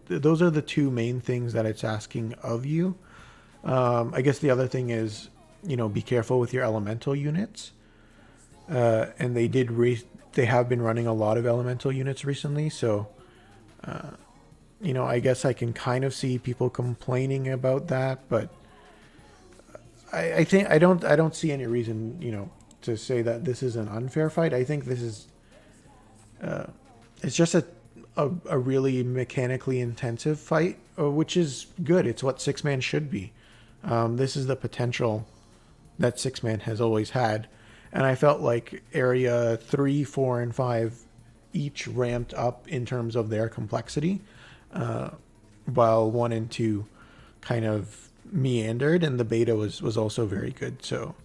those are the two main things that it's asking of you. I guess the other thing is, be careful with your elemental units. And they have been running a lot of elemental units recently, so I guess I can kind of see people complaining about that, but I think I don't see any reason, to say that this is an unfair fight. I think this is it's just a really mechanically intensive fight, which is good. It's what six-man should be. This is the potential that six-man has always had. And I felt like area 3, 4, and 5 each ramped up in terms of their complexity, while 1 and 2 kind of meandered, and the beta was also very good. So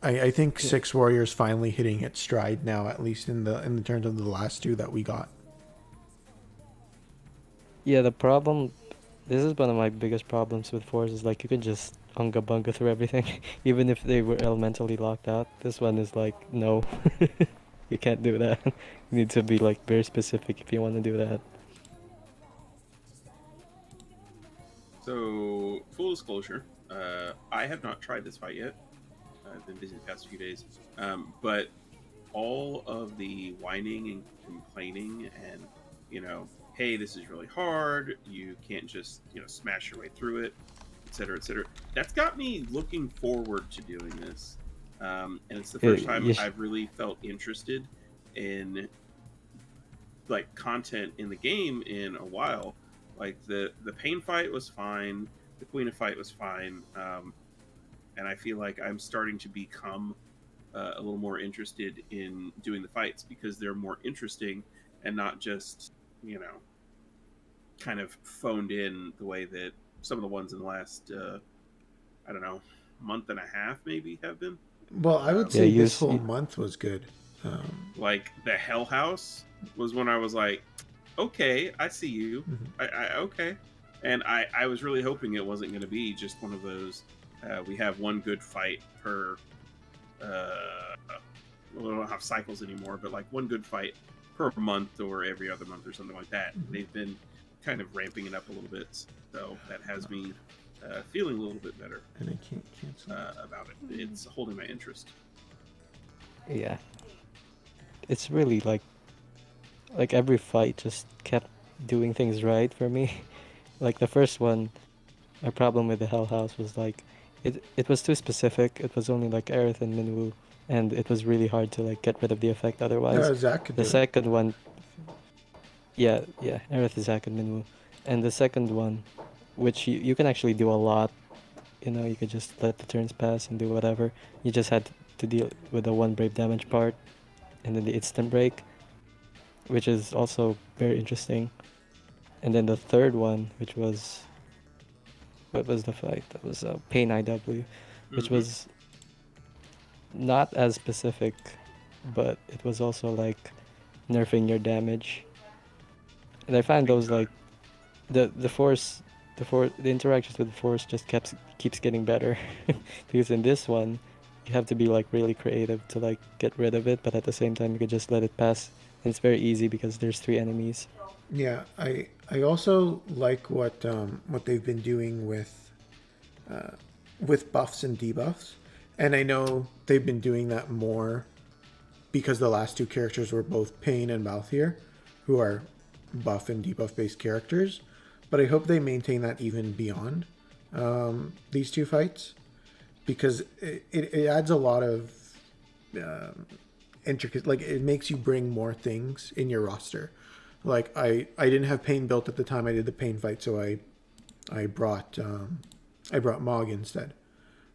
I think Six Warriors finally hitting its stride now, at least in the terms of the last 2 that we got. Yeah, the problem. This is one of my biggest problems with Force is like you can just unga bunga through everything, even if they were elementally locked out. This one is like, no, you can't do that. You need to be like very specific if you want to do that. So, full disclosure, I have not tried this fight yet. I've been busy the past few days. But all of the whining and complaining and, hey, this is really hard, you can't just, smash your way through it, etc., etc. That's got me looking forward to doing this. And it's the first time I've really felt interested in, like, content in the game in a while. Like, the Pain fight was fine, the Queen fight was fine, and I feel like I'm starting to become a little more interested in doing the fights because they're more interesting and not just, kind of phoned in the way that some of the ones in the last, I don't know, month and a half maybe have been. Well, I would say this whole month was good. Like the Hell House was when I was like, okay, I see you. Mm-hmm. Okay. And I was really hoping it wasn't going to be just one of those, we have one good fight per, we don't have cycles anymore, but like one good fight per month or every other month or something like that. Mm-hmm. They've been kind of ramping it up a little bit, so that has me feeling a little bit better. And I can't cancel about it. It's holding my interest. Yeah, it's really like every fight just kept doing things right for me. Like the first one, my problem with the Hell House was like it was too specific. It was only like Aerith and Minwoo, and it was really hard to like get rid of the effect otherwise. Zach could the do second one, yeah, Aerith, Zach, and Minwoo, and the second one, which you can actually do a lot. You could just let the turns pass and do whatever. You just had to deal with the 1 brave damage part, and then the instant break, which is also very interesting. And then the third one, which was, what was the fight? That was Paine IW, which was not as specific, but it was also like nerfing your damage. And I find those like the interactions with the force just keeps getting better. Because in this one you have to be like really creative to like get rid of it, but at the same time you could just let it pass, and it's very easy because there's 3 enemies. Yeah, I also like what they've been doing with buffs and debuffs, and I know they've been doing that more because the last two characters were both Paine and Balthier, who are buff and debuff based characters. But I hope they maintain that even beyond these two fights, because it adds a lot of intricate. Like, it makes you bring more things in your roster. Like, I didn't have Paine built at the time I did the Paine fight, so I brought Mog instead.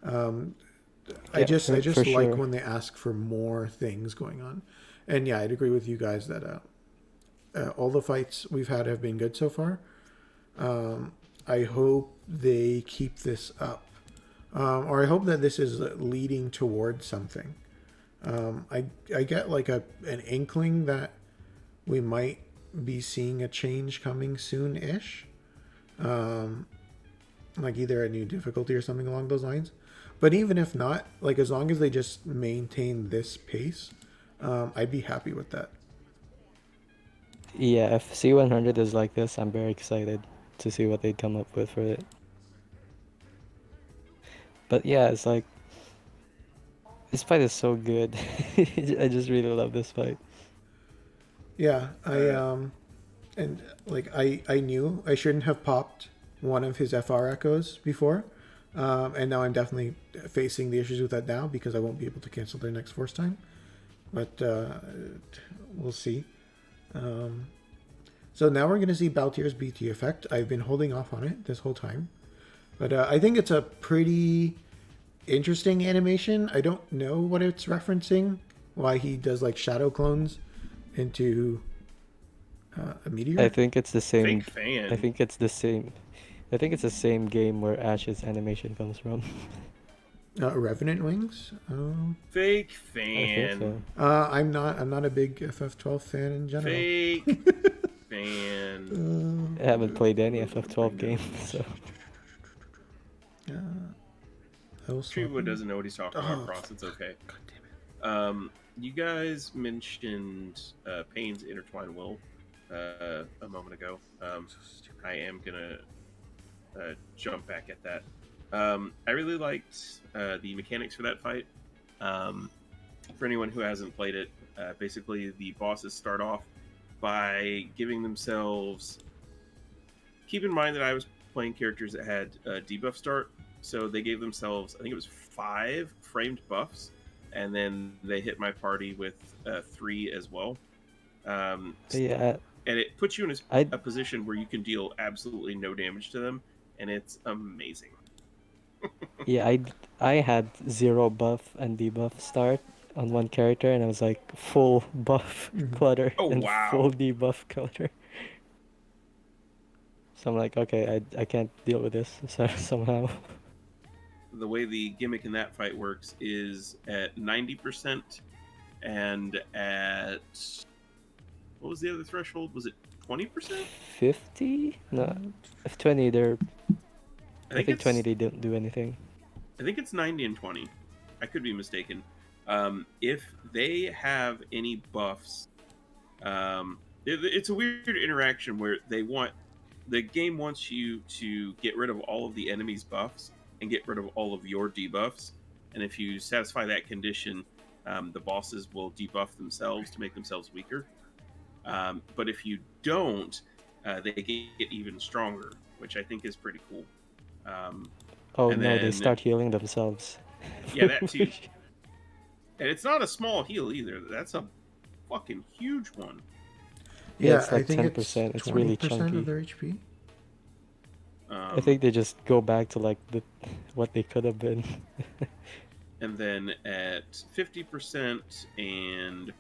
I just for like sure. when they ask for more things going on, and yeah, I'd agree with you guys that all the fights we've had have been good so far. I hope they keep this up, or I hope that this is leading towards something. I get like an inkling that we might be seeing a change coming soon-ish, like either a new difficulty or something along those lines. But even if not, like as long as they just maintain this pace, I'd be happy with that. Yeah, if C100 is like this, I'm very excited to see what they come up with for it. But yeah, it's like this fight is so good. I just really love this fight. Yeah, and like I knew I shouldn't have popped one of his FR echoes before, and now I'm definitely facing the issues with that now because I won't be able to cancel their next force time. But we'll see. So now we're going to see Baltier's BT effect. I've been holding off on it this whole time, but I think it's a pretty interesting animation. I don't know what it's referencing. Why he does like shadow clones into a meteor? I think it's the same. Fake fan. I think it's the same. I think it's the same game where Ash's animation comes from. Revenant Wings. Fake I fan. think so. I'm not a big FF12 fan in general. Fake fan. I haven't played any FF12 game, so TreeVoid doesn't know what he's talking about, Oh. Cross. It's okay. God damn it. You guys mentioned Paine's Intertwine Will a moment ago. I am gonna jump back at that. I really liked the mechanics for that fight. For anyone who hasn't played it, basically the bosses start off by giving themselves. Keep in mind that I was playing characters that had debuff start, so they gave themselves, I think it was 5 framed buffs, and then they hit my party with 3 as well. yeah, And it puts you in I a position where you can deal absolutely no damage to them, and it's amazing. I had 0 buff and debuff start on one character, and I was like full buff clutter Oh, and wow. full debuff clutter. So I'm like, okay, I can't deal with this somehow. The way the gimmick in that fight works is at 90% and at, what was the other threshold? Was it 20%? 50? No, if 20, they're. I think it's 20 they don't do anything. I think it's 90 and 20. I could be mistaken. If they have any buffs, it's a weird interaction where the game wants you to get rid of all of the enemy's buffs and get rid of all of your debuffs. And if you satisfy that condition, the bosses will debuff themselves to make themselves weaker. But if you don't, they get even stronger, which I think is pretty cool. Oh and no, they then- start healing themselves. Yeah, that too. And it's not a small heal either. That's a fucking huge one. Yeah, it's I like think 10%. it's It's really 20% chunky. of their HP. I think they just go back to like what they could have been. And then at 50%, and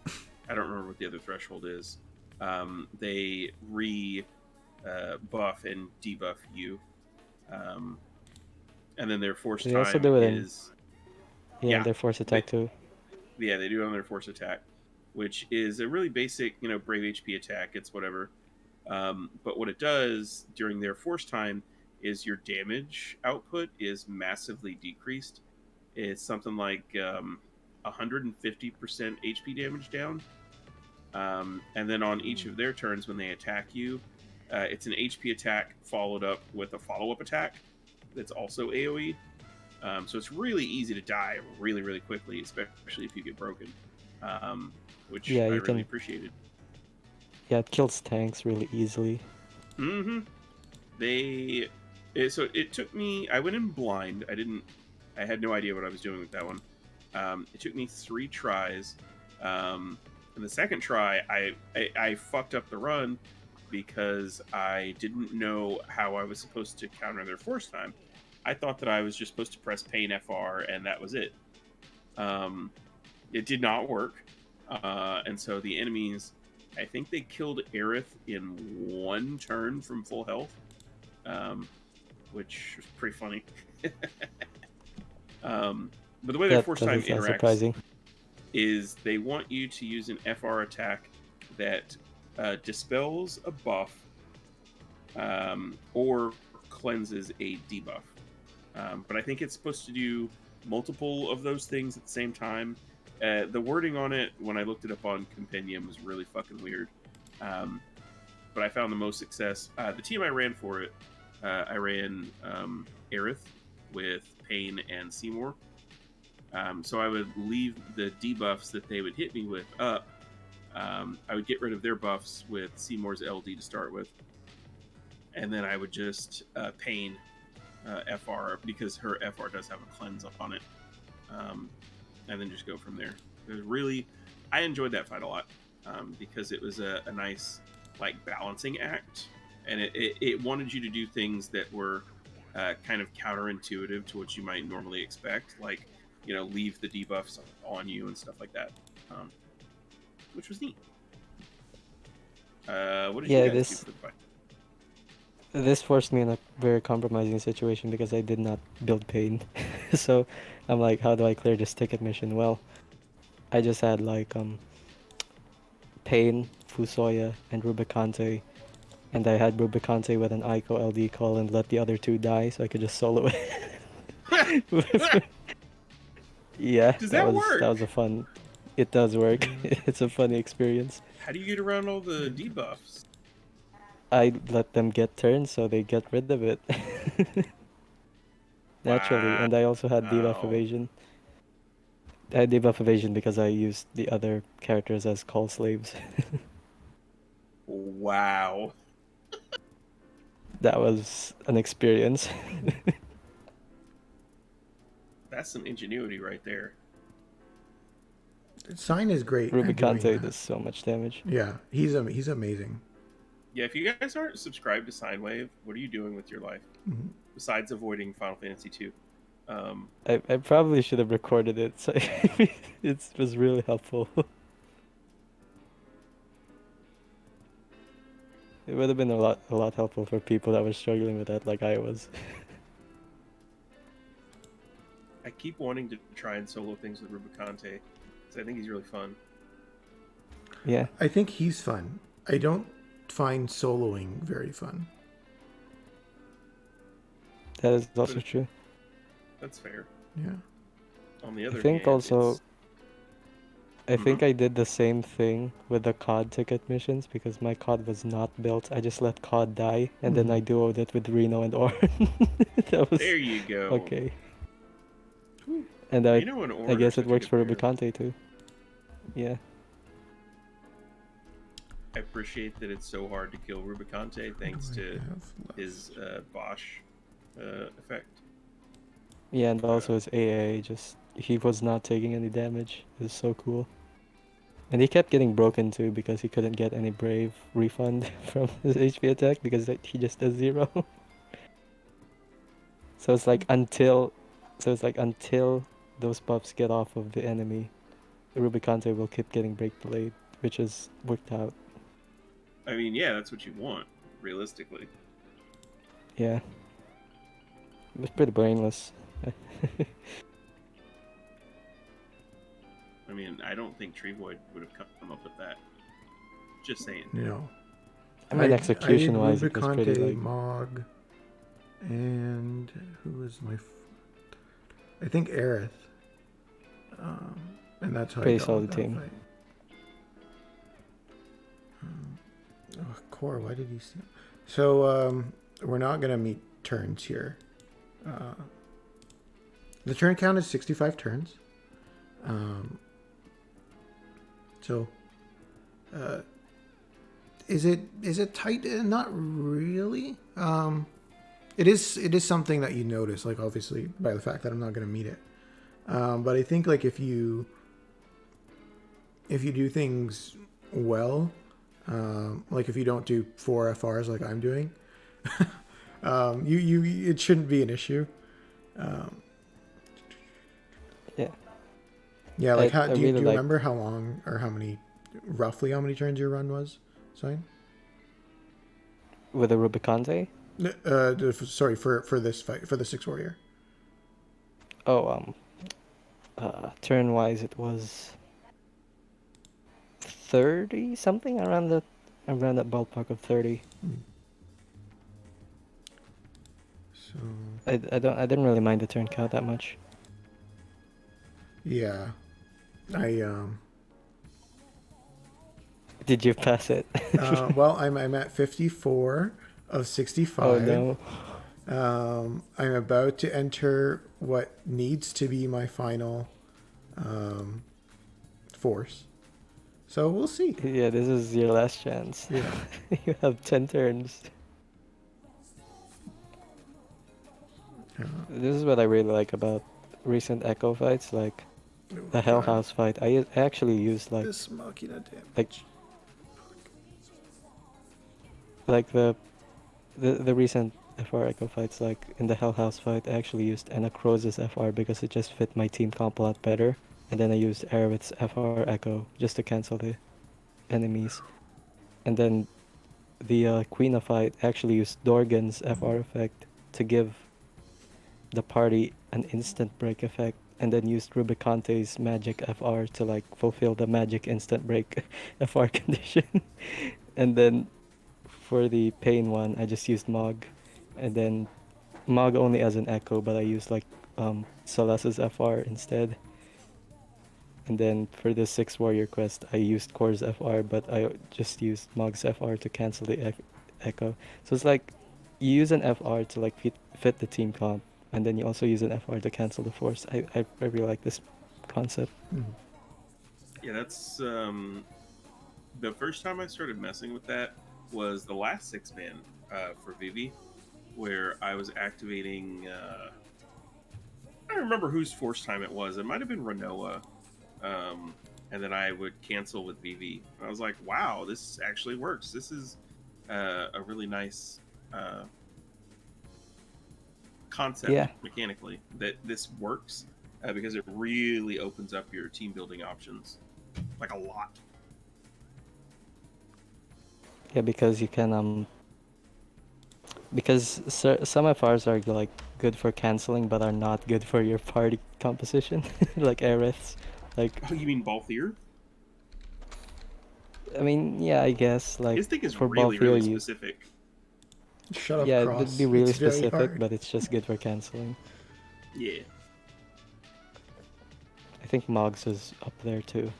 I don't remember what the other threshold is, they buff and debuff you. And then their force They time also do it in- is... Yeah, Yeah, their force attack too. Yeah, they do it on their force attack, which is a really basic, brave HP attack. It's whatever. But what it does during their force time is your damage output is massively decreased. It's something like 150% HP damage down. And then on each of their turns when they attack you, it's an HP attack followed up with a follow-up attack that's also AoE. So it's really easy to die really, really quickly, especially if you get broken, which Yeah, I you really can- appreciated. Yeah, it kills tanks really easily. Mm-hmm. So it took me. I went in blind. I had no idea what I was doing with that one. It took me 3 tries. And the second try, I fucked up the run because I didn't know how I was supposed to counter their force time. I thought that I was just supposed to press Paine FR and that was it. It did not work. And so the enemies, I think they killed Aerith in 1 turn from full health, which was pretty funny. But the way their force time doesn't sound interacts surprising. is they want you to use an FR attack that dispels a buff or cleanses a debuff. But I think it's supposed to do multiple of those things at the same time. The wording on it, when I looked it up on Compendium, was really fucking weird. But I found the most success. The team I ran for it, I ran Aerith with Paine and Seymour. So I would leave the debuffs that they would hit me with up. I would get rid of their buffs with Seymour's LD to start with. And then I would just Paine FR, because her FR does have a cleanse on it. And then just go from there. It was really, I enjoyed that fight a lot, because it was a nice like balancing act, and it wanted you to do things that were kind of counterintuitive to what you might normally expect, like, you know, leave the debuffs on you and stuff like that, which was neat. What did you guys do for the fight? This forced me in a very compromising situation because I did not build Pain. So I'm like, how do I clear this ticket mission? Well, I just had like Pain, Fusoya, and Rubicante. And I had Rubicante with an Ico LD call and let the other 2 die so I could just solo it. Yeah, Does that work? That was a fun... It does work. It's a funny experience. How do you get around all the debuffs? I let them get turns so they get rid of it. Naturally, and I also had debuff Wow. evasion. I had debuff evasion because I used the other characters as call slaves. Wow. That was an experience. That's some ingenuity right there. Sign is great. at doing Rubicante that. does so much damage. Yeah, he's amazing. Yeah, if you guys aren't subscribed to Sinewave, what are you doing with your life? Mhm. Besides avoiding Final Fantasy II. I probably should have recorded it. So it was really helpful. It would have been a lot helpful for people that were struggling with that, like I was. I keep wanting to try and solo things with Rubicante, because I think he's really fun. Yeah. I think he's fun. I don't find soloing very fun. That is also true. That's fair. Yeah. On the other I think hand, also, it's- I think I did the same thing with the COD ticket missions because my COD was not built. I just let COD die and then I duoed it with Reno and Orin. That was there you go. okay. And I You know, an I Orin guess are it such a works good for pair. Rubicante too. Yeah. I appreciate that it's so hard to kill Rubicante thanks to his Bosch effect. Yeah, and also his AA, just he was not taking any damage. It was so cool. And he kept getting broken too because he couldn't get any Brave refund from his HP attack because he just does 0. So it's like until those buffs get off of the enemy, Rubicante will keep getting break delayed, which is worked out. I mean, yeah, that's what you want, realistically. Yeah. It was pretty brainless. I mean, I don't think TreeVoid would have come up with that. Just saying. No. I mean, execution-wise, it was Rubicante, pretty like... Mog, and who was my? I think Aerith. And that's how Pretty I got solid with that team. fight. core. Why did you steal? So we're not gonna meet turns here. The turn count is 65 turns. So is it tight? Not really. It is something that you notice, like obviously by the fact that I'm not gonna meet it. But I think like if you do things well, like if you don't do 4 FRs like I'm doing, it shouldn't be an issue. Yeah. Yeah, like I do you really remember how long or roughly how many turns your run was? Sorry. With a Rubicante? Sorry for this fight for the 6 warrior. Oh, turn wise it was 30 something around that ballpark of 30. So I didn't really mind the turn count that much. yeah, Did you pass it? well, I'm at 54 of 65. Oh no. I'm about to enter what needs to be my final force. So we'll see. Yeah, this is your last chance. Yeah. You have 10 turns. This is what I really like about recent Echo fights, like the Hell House fight. I actually used like This Machina damage. like the recent FR Echo fights, like in the Hell House fight, I actually used Anacrosis FR because it just fit my team comp a lot better. And then I used Aerith's FR Echo just to cancel the enemies. And then the Queen fight actually used Dorgan's FR effect to give the party an instant break effect, and then used Rubicante's magic FR to like fulfill the magic instant break FR condition. And then for the Paine one, I just used Mog, and then Mog only as an echo, but I used like Celeste's FR instead. And then for the 6 warrior quest, I used Core's FR, but I just used Mog's FR to cancel the echo. So it's like you use an FR to like fit the team comp, and then you also use an FR to cancel the force. I really like this concept. Yeah, that's the first time I started messing with that was the last 6-man for Vivi, where I was activating. I don't remember whose force time it was. It might have been Renoa. And then I would cancel with Vivi. I was like, wow, this actually works. This is a really nice concept mechanically, that this works because it really opens up your team building options like a lot. Yeah, because you can because some FRs are like good for canceling but are not good for your party composition, like Aerith's. Like, oh, you mean Balthier? I mean, yeah, I guess like His thing is for really, Balthier, really specific. Shut up, yeah, Cross. it'd be really It's very specific, hard. but it's just good for canceling. Yeah. I think Mog's is up there too.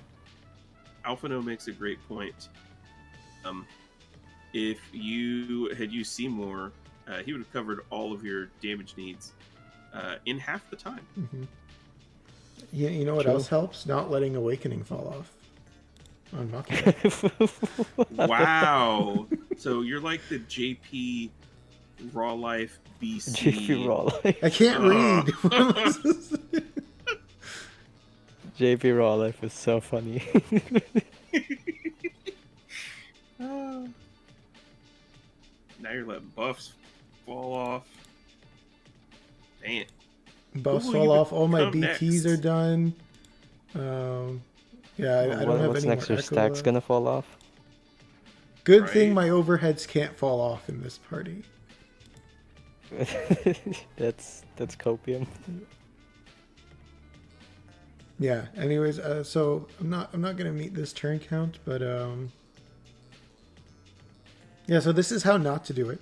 Alphino makes a great point. If you had used Seymour, he would have covered all of your damage needs in half the time. Mm-hmm. You know what True. else helps? Not letting Awakening fall off. On Machina. Wow. So you're like the JP Raw Life BC. JP Raw Life. I can't read. JP Raw Life is so funny. Now you're letting buffs fall off. Dang it. Buffs Who will fall you off. All my become BTs next? are done. Yeah, I don't have What's any next? more Your Echo stack's left. gonna fall off? Good thing Right. my overheads can't fall off in this party. That's copium. Yeah. Anyways, so I'm not gonna meet this turn count, but yeah. So this is how not to do it.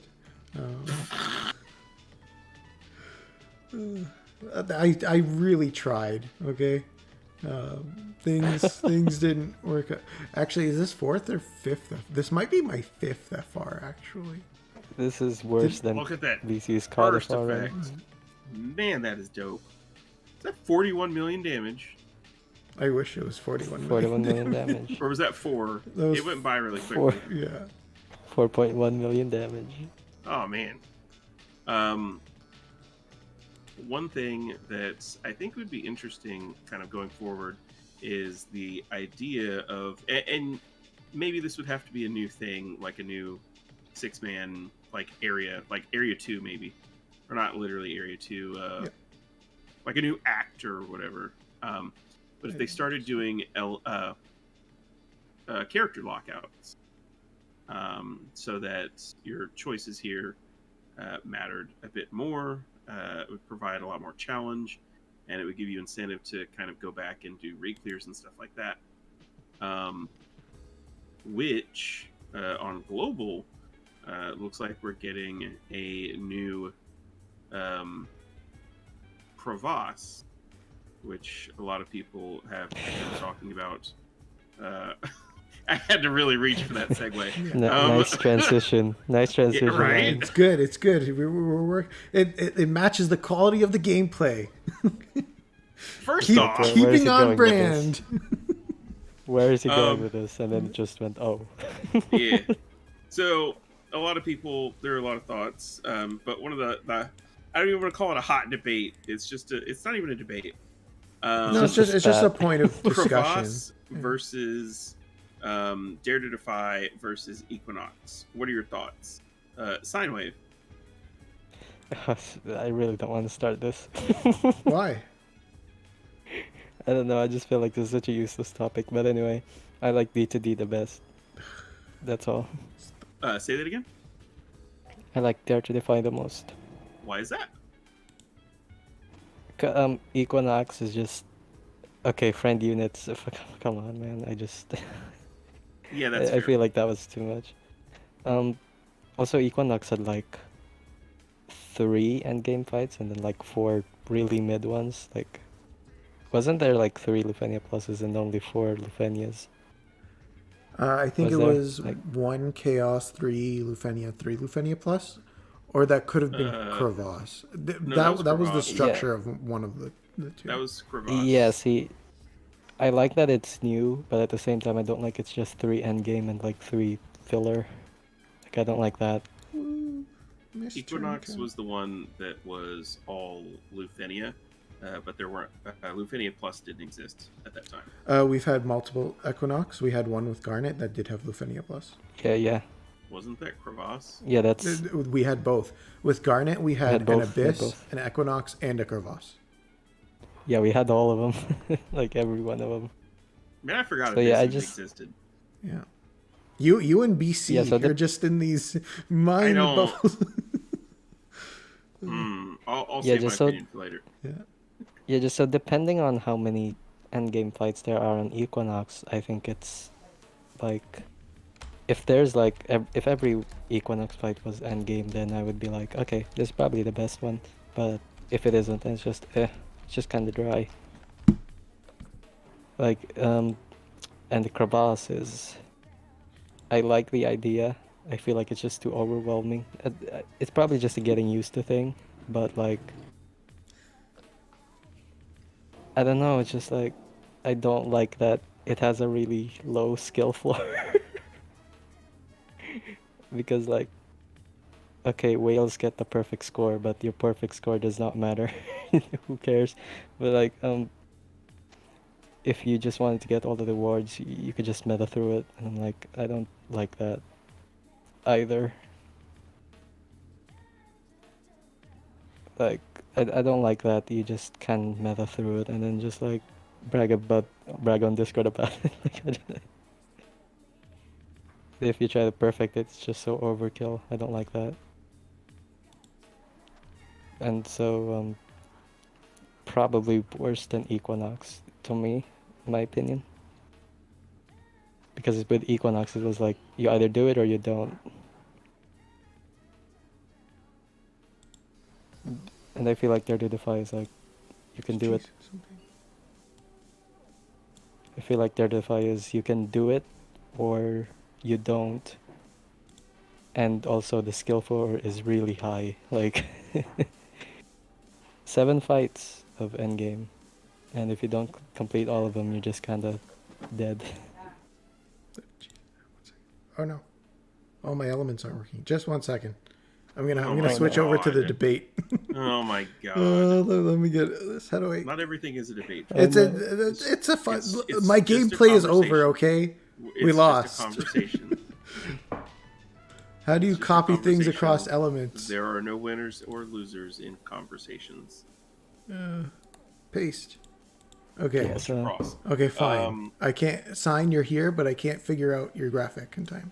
I really tried. Okay. Things didn't work out. Actually, is this fourth or fifth? This might be my fifth FR, actually. This is worse than Look at that VC's burst Cardiff effect. run. Man, that is dope. Is that 41 million damage? I wish it was 41 million. 41 million damage. Or was that 4? That was It went by really four. quickly. Yeah. 4.1 million damage. Oh, man. One thing that I think would be interesting kind of going forward is the idea of, and maybe this would have to be a new thing, like a new 6-man like area 2 maybe, or not literally area 2, like a new act or whatever. But if they started doing character lockouts, so that your choices here mattered a bit more, it would provide a lot more challenge, and it would give you incentive to kind of go back and do re-clears and stuff like that. Which on global looks like we're getting a new Crevasse, which a lot of people have been talking about. I had to really reach for that segue. Nice transition. Nice transition. Yeah, right? Ryan. It's good. It's good. It matches the quality of the gameplay. First off, Where's Keeping he on going with brand. Where is he going with this? And then it just went, oh. yeah. So a lot of people, there are a lot of thoughts, but one of the I don't even want to call it a hot debate. It's just it's not even a debate. No, it's just a point of discussion. Crevasse versus Dare to Defy versus Equinox. What are your thoughts? Sine Wave. I really don't want to start this. Why? I don't know, I just feel like this is such a useless topic. But anyway, I like D2D the best. That's all. Say that again. I like Dare to Defy the most. Why is that? Equinox is just... Okay, friend units. Come on, man. I just... Yeah, that's I fair. feel like that was too much. Also, Equinox had like 3 endgame fights and then like 4 really mid ones. Like, wasn't there like 3 Lufenia pluses and only 4 Lufenias? I think Was it there, was like- 1 Chaos, 3 Lufenia, 3 Lufenia plus, or that could have been Crevasse. no, that was the Crevasse. structure of one of the two. That was Crevasse. Yeah, see, I like that it's new, but at the same time I don't like it's just 3 endgame and like 3 filler. Like, I don't like that. Mr. Equinox Ken. was the one that was all Lufenia, but there weren't Lufenia Plus didn't exist at that time. We've had multiple Equinox. We had one with Garnet that did have Lufenia plus. Yeah. Wasn't that Crevasse? Yeah, that's... We had both. With Garnet, we had both, an we had Abyss, both. an Equinox, and a Crevasse. Yeah, we had all of them. Like, every one of them. Man, I forgot So, if yeah, I this just- existed. Yeah. You and BC, Yeah, so you're just in these mind don't- bubbles. I'll Yeah, save my just so- opinion for later. Yeah, just so depending on how many endgame fights there are on Equinox, I think it's like... If there's like... If every Equinox fight was endgame, then I would be like, okay, this is probably the best one. But if it isn't, then it's just, it's just kind of dry. Like, and the Crevasse is... I like the idea. I feel like it's just too overwhelming. It's probably just a getting used to thing, but like... I don't know, it's just like... I don't like that it has a really low skill floor. Because like... Okay, whales get the perfect score, but your perfect score does not matter. Who cares? But like, if you just wanted to get all the rewards, you could just meta through it. And I'm like, I don't like that either. Like, I don't like that you just can meta through it and then just like brag on Discord about it. Like, I don't... If you try to perfect it, it's just so overkill. I don't like that. And so, probably worse than Equinox to me, in my opinion. Because with Equinox, it was like you either do it or you don't. And I feel like Dare to Defy is like you can do it. feel like Dare to Defy is you can do it or you don't. And also the skill for is really high. Like 7 fights of endgame. And if you don't complete all of them, you're just kind of dead. Oh no. All my elements aren't working. Just 1 second. I'm gonna my switch over to the God. debate. Oh my god. Let me get this. How do I? Not everything is a debate. It's a fun. It's My just a gameplay is over. conversation. Okay. It's We just lost. a conversation. How do you It's just a copy things across conversation. elements? There are no winners or losers in conversations. Paste. Okay. Yeah, so Cross. Okay, fine. I can't sign you're here, but I can't figure out your graphic in time.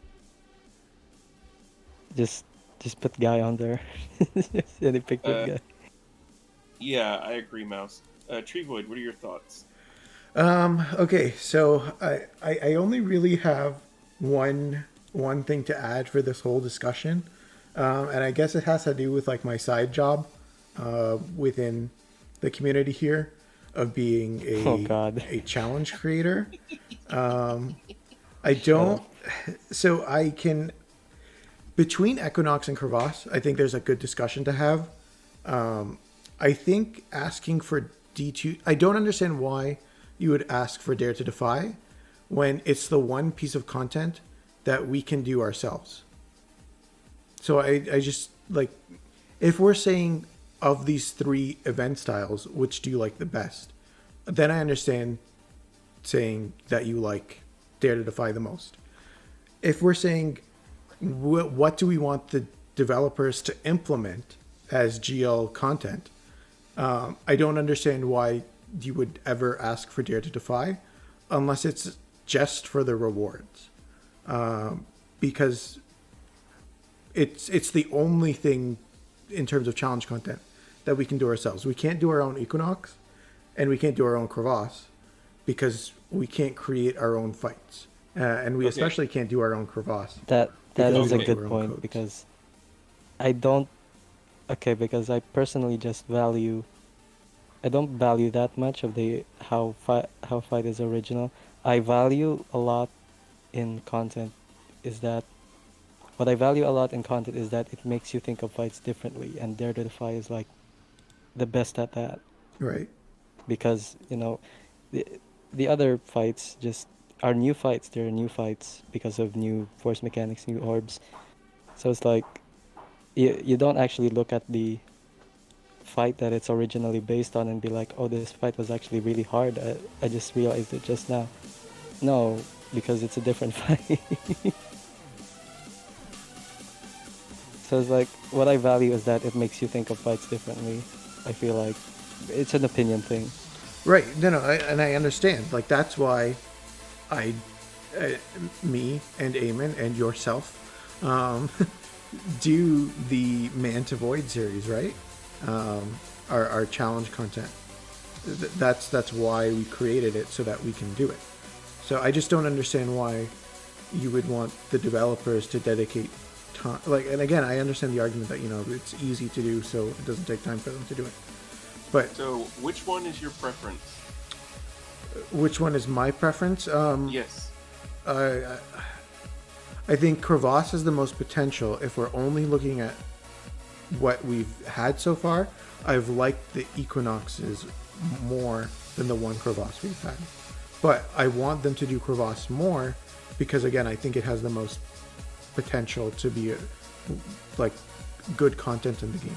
just put guy on there. Any picture guy. Yeah, I agree, Mouse. TreeVoid, what are your thoughts? Okay, so I only really have one thing to add for this whole discussion, and I guess it has to do with like my side job within the community here of being a challenge creator. I don't. So I can between Equinox and Crevasse, I think there's a good discussion to have. I think asking for D2, I don't understand why you would ask for Dare to Defy when it's the one piece of content that we can do ourselves. So I just like, if we're saying of these 3 event styles, which do you like the best? Then I understand saying that you like Dare to Defy the most. If we're saying what do we want the developers to implement as GL content, I don't understand why you would ever ask for Dare to Defy unless it's just for the rewards, because it's the only thing in terms of challenge content that we can do ourselves. We can't do our own Equinox and we can't do our own Crevasse because we can't create our own fights, and we especially can't do our own Crevasse. That because is we a don't do good our own point codes. because I don't. Okay, because I personally just value. I don't value that much of the how fight is original. I value a lot in content is that what I value a lot in content is that it makes you think of fights differently, and Dare to Defy is like the best at that. Right. Because the other fights just are new fights. They're new fights because of new force mechanics, new orbs. So it's like you don't actually look at the fight that it's originally based on and be like, oh, this fight was actually really hard. I just realized it just now. No, because it's a different fight. So it's like what I value is that it makes you think of fights differently. I feel like it's an opinion thing. Right. No, and I understand. Like that's why me and Eamon and yourself do the Man to Void series, right? Our challenge content. That's why we created it, so that we can do it. So I just don't understand why you would want the developers to dedicate time. Like, and again, I understand the argument that it's easy to do, so it doesn't take time for them to do it. But So, which one is your preference? which one is my preference? Yes. I think Crevasse has the most potential if we're only looking at what we've had so far. I've liked the Equinoxes more than the one Crevasse we've had. But I want them to do Crevasse more because, again, I think it has the most potential to be good content in the game.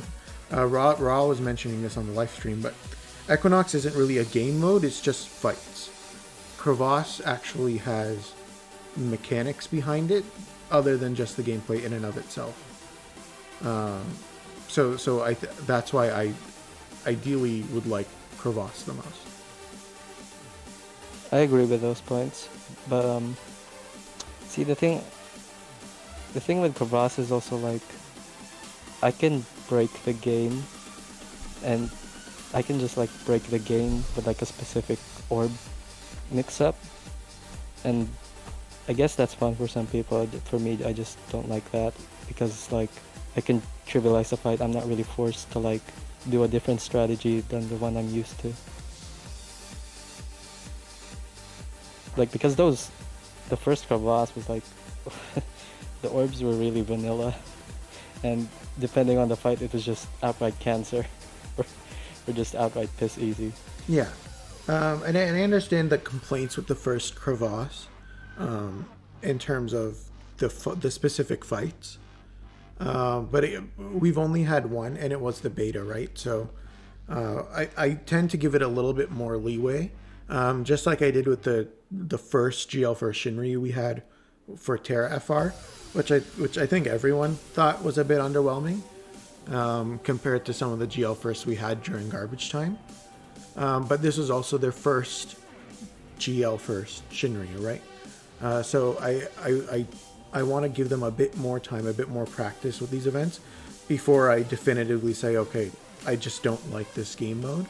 Ra was mentioning this on the live stream, but Equinox isn't really a game mode, it's just fights. Crevasse actually has mechanics behind it other than just the gameplay in and of itself. So that's why I ideally would like Crevasse the most. I agree with those points, but see the thing with Crevasse is also like I can break the game, and I can just like break the game with like a specific orb mix-up, and I guess that's fun for some people. For me, I just don't like that because it's like I can trivialize a fight. I'm not really forced to like do a different strategy than the one I'm used to. like because the first Crevasse was like the orbs were really vanilla, and depending on the fight, it was just outright cancer, or just outright piss easy. Yeah, and I understand the complaints with the first Crevasse, in terms of the specific fights, but we've only had one, and it was the beta, right? So I tend to give it a little bit more leeway, just like I did with the first GL for Shinryu we had for Terra FR, which I think everyone thought was a bit underwhelming, compared to some of the GL firsts we had during Garbage Time. But this was also their first GL first Shinryu, right? So I want to give them a bit more time, a bit more practice with these events before I definitively say, okay, I just don't like this game mode.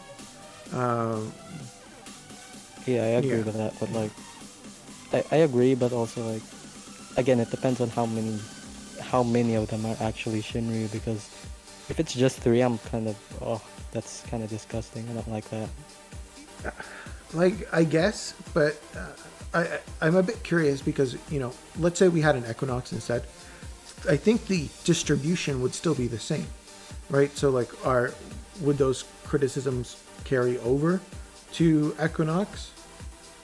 Yeah, I agree with that, but like, I agree, but also like, again, it depends on how many of them are actually Shinryu, because if it's just 3, I'm kind of, that's kind of disgusting. I don't like that. Like, I guess, but I'm a bit curious because, let's say we had an Equinox instead. I think the distribution would still be the same, right? So like, would those criticisms carry over to Equinox?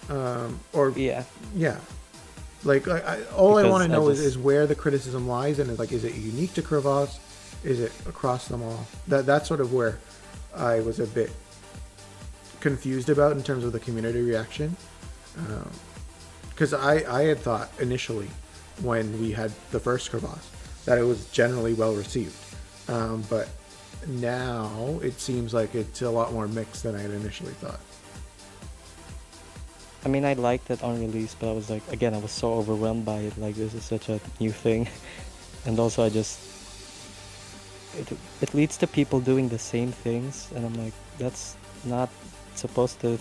Or yeah, like all I want to know is where the criticism lies, and like, is it unique to Crevasse? Is it across them all? That's sort of where I was a bit confused about in terms of the community reaction, because I had thought initially when we had the first Crevasse that it was generally well received, but now it seems like it's a lot more mixed than I had initially thought. I mean, I liked it on release, but I was like, again, I was so overwhelmed by it. Like, this is such a new thing, and also it leads to people doing the same things, and I'm like, that's not supposed to.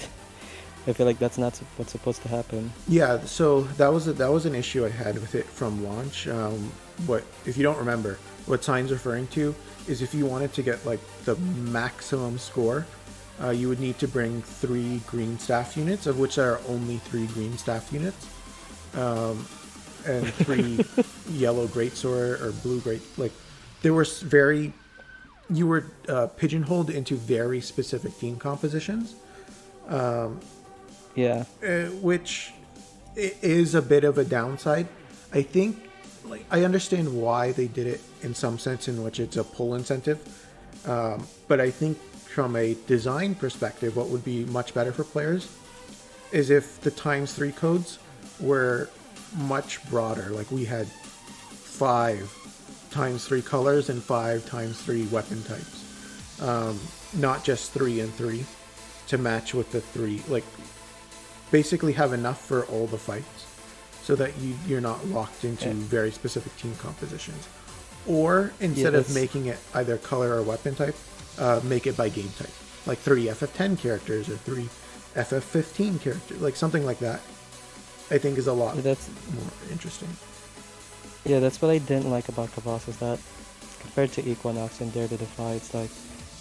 I feel like that's not what's supposed to happen. Yeah, so that was an issue I had with it from launch. What, if you don't remember, what Sign's referring to is if you wanted to get like the maximum score, you would need to bring 3 green staff units, of which there are only 3 green staff units, and 3 yellow greatsword or blue great. Like, there were you were pigeonholed into very specific team compositions. Yeah. Which is a bit of a downside. I think, like, I understand why they did it in some sense, in which it's a pull incentive. But I think from a design perspective, what would be much better for players is if the ×3 codes were much broader. Like, we had 5 ×3 colors and 5 ×3 weapon types. Not just 3 and 3 to match with the 3. Like, basically have enough for all the fights so that you're not locked into very specific team compositions. Or instead of making it either color or weapon type, make it by game type. Like 3 FF10 characters or 3 FF15 characters. Like something like that, I think is a lot more interesting. Yeah, that's what I didn't like about Crevasse, is that compared to Equinox and Dare to Defy, it's like,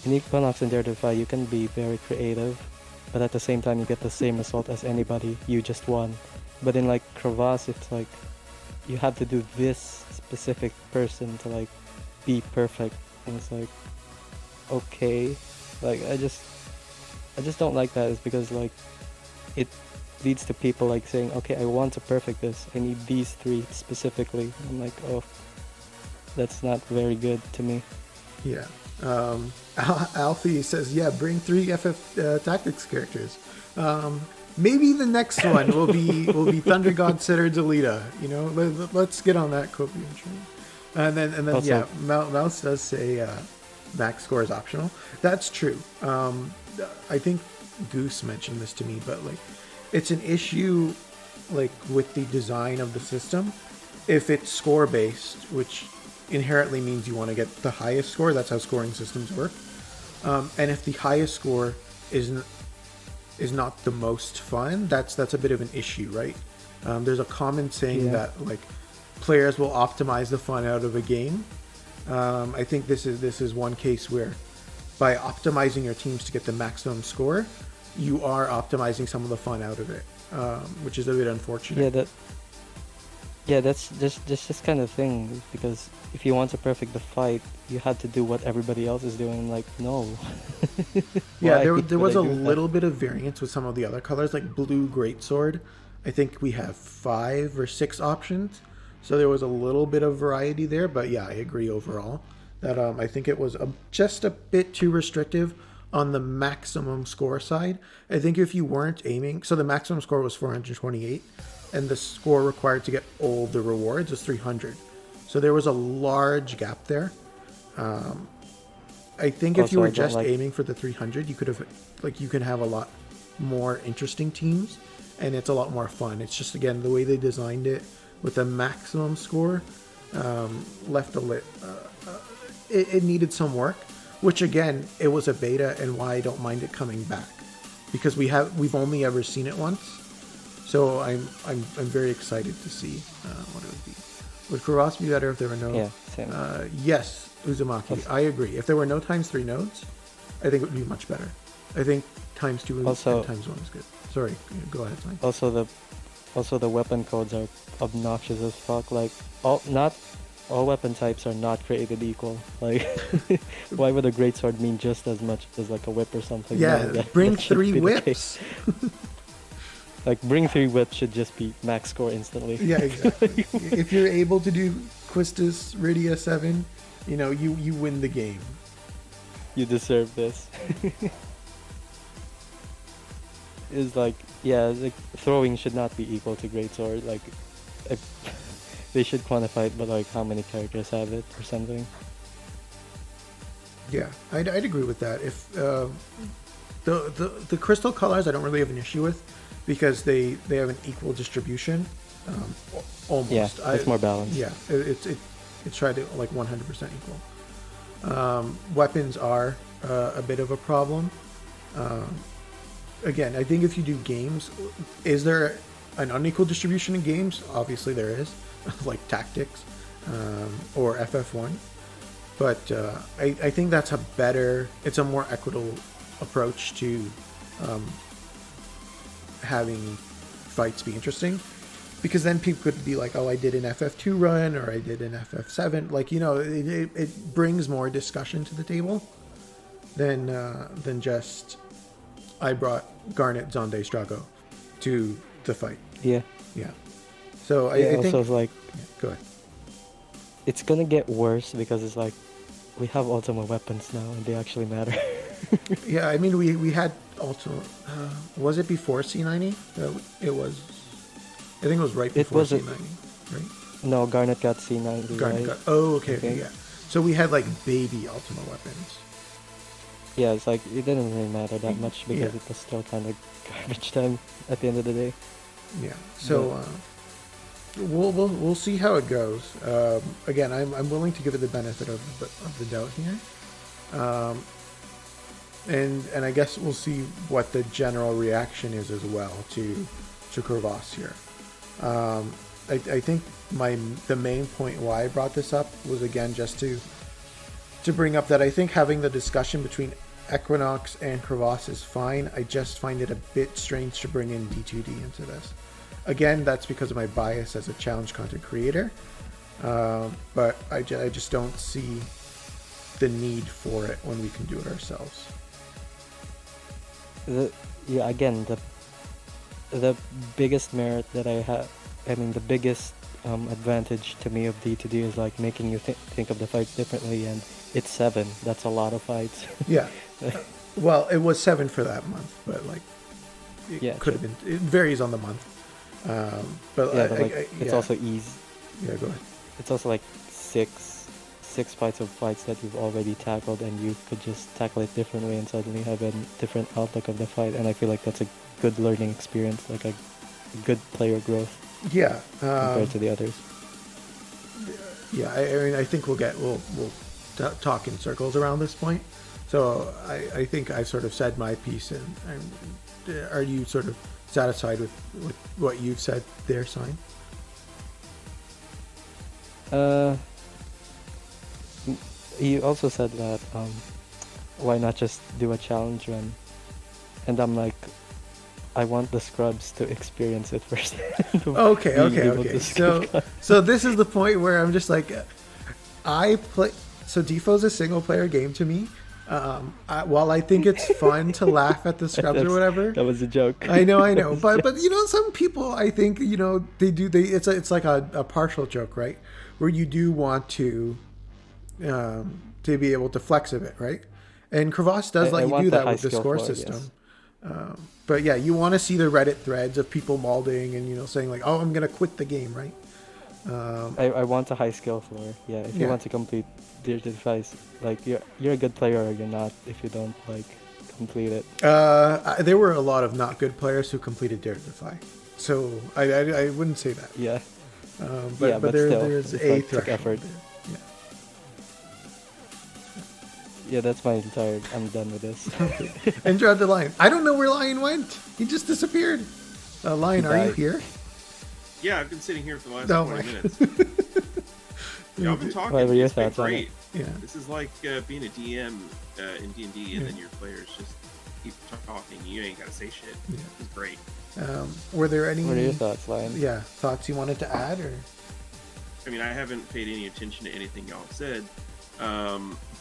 in Equinox and Dare to Defy, you can be very creative, but at the same time you get the same result as anybody, you just won. But in like Crevasse, it's like, you have to do this specific person to like be perfect, and it's like, okay, like I just don't like that. It's because like it leads to people like saying, okay, I want to perfect this, I need these 3 specifically. I'm like, oh, that's not very good to me. Yeah. Alfie says, yeah, bring 3 FF Tactics characters. Maybe the next one will be Thunder God Sitter Delita. Let's get on that copium train. And then also, yeah, Mouse does say max score is optional. That's true. I think Goose mentioned this to me, but like, it's an issue like with the design of the system. If it's score based, which inherently means you want to get the highest score, that's how scoring systems work. And if the highest score is not the most fun, that's a bit of an issue, right? There's a common saying that like players will optimize the fun out of a game. I think this is one case where by optimizing your teams to get the maximum score, you are optimizing some of the fun out of it. which is a bit unfortunate. That's just this kind of thing, because if you want to perfect the fight, you had to do what everybody else is doing. Like, no. Yeah, Why there would was I a do that? little bit of variance with some of the other colors, like blue greatsword. I think we have 5 or 6 options, so there was a little bit of variety there. But yeah, I agree overall that I think it was just a bit too restrictive on the maximum score side. I think if you weren't aiming, so the maximum score was 428, and the score required to get all the rewards was 300. So there was a large gap there. I think if you Also, were I don't just like- aiming for the 300, you could have, like, you can have a lot more interesting teams, and it's a lot more fun. It's just, again, the way they designed it with the maximum score left a lit. It needed some work, which again, it was a beta, and why I don't mind it coming back, because we've only ever seen it once, so I'm very excited to see what it would be. Would Crevasse be better if there were no? Yeah, same. Yes, Uzumaki. I agree. If there were no ×3 nodes, I think it would be much better. I think ×2 Also- and ×1 is good. Sorry, go ahead, Simon. Also the weapon codes are obnoxious as fuck. Like, not all weapon types are not created equal. Like, why would a greatsword mean just as much as like a whip or something? Yeah, No, bring that shouldn't 3 be the whips. case. Like, bring 3 whips should just be max score instantly. Yeah, exactly. If you're able to do Quistis Rydia 7, you win the game. You deserve this. It's like, yeah, like throwing should not be equal to greatsword. Like, they should quantify it, but like how many characters have it or something. Yeah, I'd agree with that. If the crystal colors, I don't really have an issue with, because they have an equal distribution, almost. Yeah, it's more balanced. Yeah, it's tried to like 100% equal. Weapons are a bit of a problem. Again, I think if you do games, is there an unequal distribution in games? Obviously there is, like tactics or FF1. But I think that's it's a more equitable approach to having fights be interesting. Because then people could be like, oh, I did an FF2 run, or I did an FF7. Like, it brings more discussion to the table than just, I brought Garnet Zonde Strago to the fight. Yeah. Yeah. So I Also, think... it's like, Yeah, go ahead. it's gonna get worse because it's like, we have ultimate weapons now and they actually matter. Yeah, I mean, we had also... was it before C90? It was... I think it was right before wasn't- C90, right? No, Garnet got C90, Garnet right? got... Oh, okay, Okay. yeah. So we had, like, baby Ultima weapons. Yeah, it's like, it didn't really matter that much because Yeah. it was still kind of garbage time at the end of the day. Yeah. So we'll see how it goes. Again, I'm willing to give it the benefit of the doubt here. And I guess we'll see what the general reaction is as well to Crevasse here. I think the main point why I brought this up was, again, just to bring up that I think having the discussion between Equinox and Crevasse is fine. I just find it a bit strange to bring in D2D into this. Again, that's because of my bias as a challenge content creator. But I just don't see the need for it when we can do it ourselves. Again, the biggest merit that I have, I mean, the biggest advantage to me of D2D is like making you think of the fights differently, and it's 7. That's a lot of fights. Yeah. Well, it was 7 for that month, but like it could have been. It varies on the month. But it's also easy. Yeah, go ahead. It's also like six fights of fights that you've already tackled, and you could just tackle it differently and suddenly have a different outlook of the fight. And I feel like that's a good learning experience, like a good player growth. Yeah. Compared to the others. Yeah, I mean, I think we'll talk in circles around this point. So I think I've sort of said my piece, and are you sort of satisfied with what you've said there, Sign? You also said that why not just do a challenge run, and I'm like, I want the scrubs to experience it first. Okay. So this is the point where I'm just like, I play. So Defoe's a single player game to me. While I think it's fun to laugh at the scrubs or whatever, That was a joke. I know, but some people, I think, it's like a partial joke, right? Where you do want to be able to flex a bit, right? And Crevasse does let you do that with the score system. Yes. But yeah, you want to see the Reddit threads of people malding and saying like, "Oh, I'm gonna quit the game," right? I want a high skill floor. Yeah, if you want to complete Dirty Device, like you're a good player or you're not if you don't like complete it. There were a lot of not good players who completed Dare to Defy, so I wouldn't say that. Yeah. But there's a threshold effort. there. Yeah, that's my entire. I'm done with this. And Dread the Lion. I don't know where Lion went. He just disappeared. Lion, are you here? Yeah, I've been sitting here for the last 20 minutes. Y'all been talking. What were your It's been thoughts on great. Yeah. This is like being a DM in D&D, and then your players just keep talking. You ain't gotta say shit. Yeah. It's great. Were there any? What are your thoughts, Lion? Yeah, thoughts you wanted to add, or? I mean, I haven't paid any attention to anything y'all said,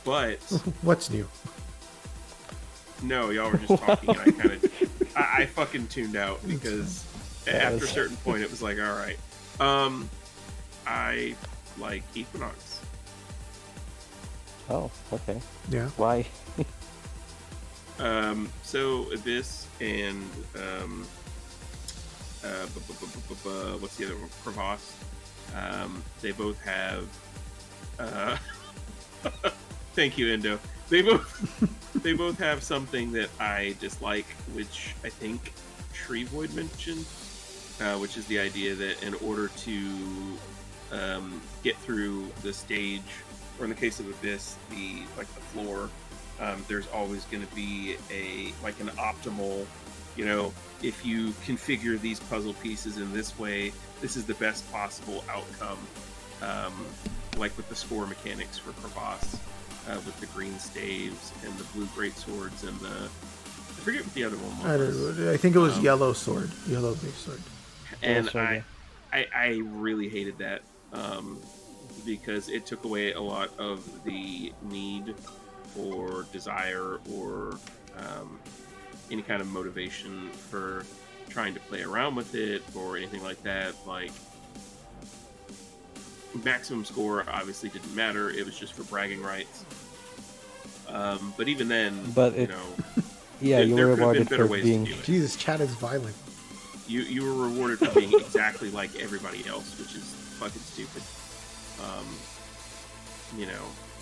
but What's new? no, y'all were just talking, and I kind of, I fucking tuned out because after a certain point, it was like, all right, I like Equinox. Oh, okay. Yeah. Why? So Abyss and what's the other one? Crevasse. They both have. Thank you, Endo. They both have something that I dislike, which I think TreeVoid mentioned, which is the idea that in order to get through the stage, or in the case of Abyss, the floor, there's always going to be an optimal, if you configure these puzzle pieces in this way, this is the best possible outcome. Like with the score mechanics for Crevasse, with the green staves and the blue great swords and the, I forget what the other one was. I think it was yellow base sword. And I really hated that because it took away a lot of the need or desire or any kind of motivation for trying to play around with it or anything like that. Like, maximum score obviously didn't matter. It was just for bragging rights. But even then, yeah, you were rewarded for being. Jesus, chat is violent. You were rewarded for being exactly like everybody else, which is fucking stupid.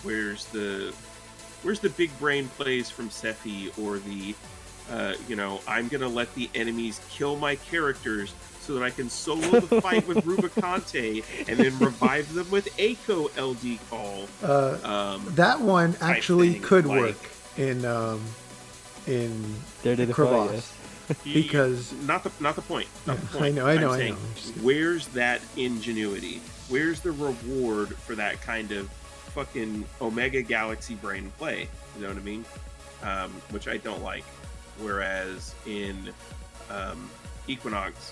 Where's the big brain plays from Sephi or the I'm gonna let the enemies kill my characters so that I can solo the fight with Rubicante and then revive them with Echo LD call. That one actually could work in Crevasse. Because not the point. Not the point. I know. Where's that ingenuity? Where's the reward for that kind of fucking Omega Galaxy brain play? You know what I mean? Which I don't like. Whereas in Equinox,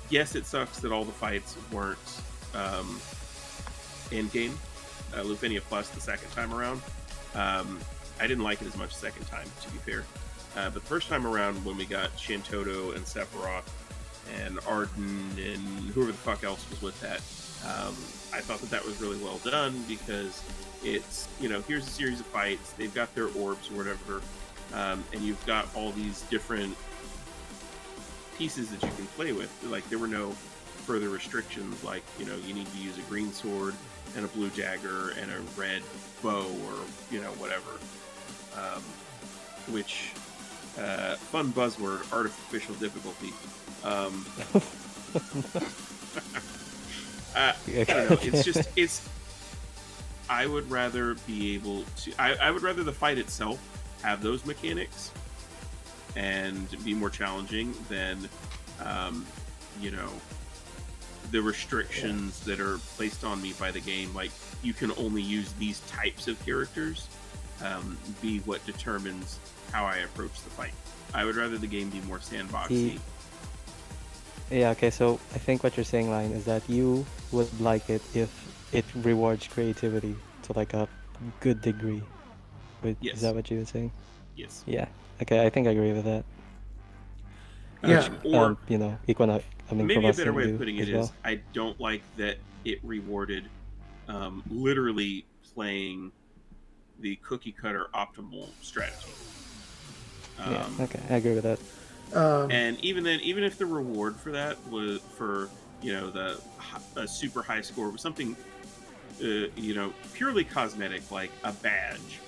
yes, it sucks that all the fights weren't end game. Lufenia Plus the second time around. I didn't like it as much the second time, to be fair. But the first time around, when we got Shantoto and Sephiroth and Arden and whoever the fuck else was with that, I thought that was really well done because it's, here's a series of fights. They've got their orbs or whatever, and you've got all these different pieces that you can play with. Like, there were no further restrictions, like, you need to use a green sword and a blue dagger and a red bow or, whatever. Which... fun buzzword, artificial difficulty. I don't know. I would rather be able to. I would rather the fight itself have those mechanics and be more challenging than, the restrictions that are placed on me by the game. Like, you can only use these types of characters. Be what determines how I approach the fight. I would rather the game be more sandboxy. Yeah, okay, so I think what you're saying, Lion, is that you would like it if it rewards creativity to like a good degree. Yes. Is that what you were saying? Yes. Yeah. Okay, I think I agree with that. Yeah. Or Maybe maybe a better way do of putting it as is, well. I don't like that it rewarded literally playing the cookie cutter optimal strategy. Yeah, okay, I agree with that. And even then, even if the reward for that was for a super high score was something purely cosmetic, like a badge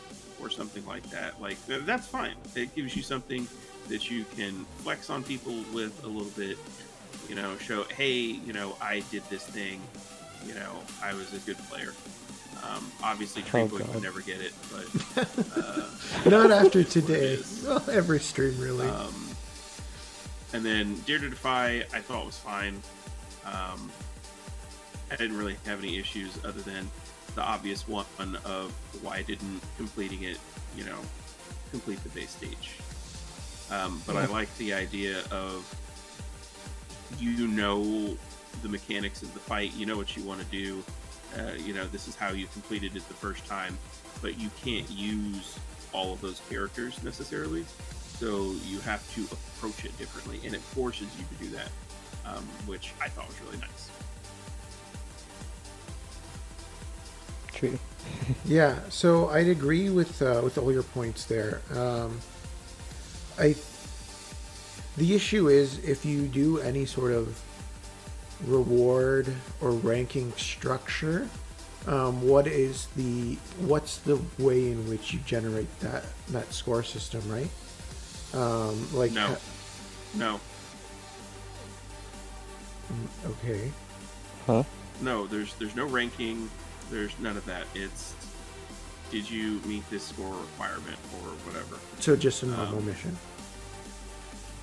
or something like that, like that's fine. It gives you something that you can flex on people with a little bit, show, hey, I did this thing, I was a good player. Obviously TreeVoid would never get it, but not after today. Well, every stream really. And then Dare to Defy, I thought was fine. I didn't really have any issues other than the obvious one of why didn't completing it, complete the base stage. But I like the idea of, the mechanics of the fight, what you want to do. This is how you completed it the first time, but you can't use all of those characters necessarily. So you have to approach it differently, and it forces you to do that, which I thought was really nice. True. Yeah, so I'd agree with all your points there. The issue is if you do any sort of reward or ranking structure, what's the way in which you generate that score system, right? No. Okay. Huh? No, there's no ranking. There's none of that. It's, did you meet this score requirement or whatever? So just a normal mission.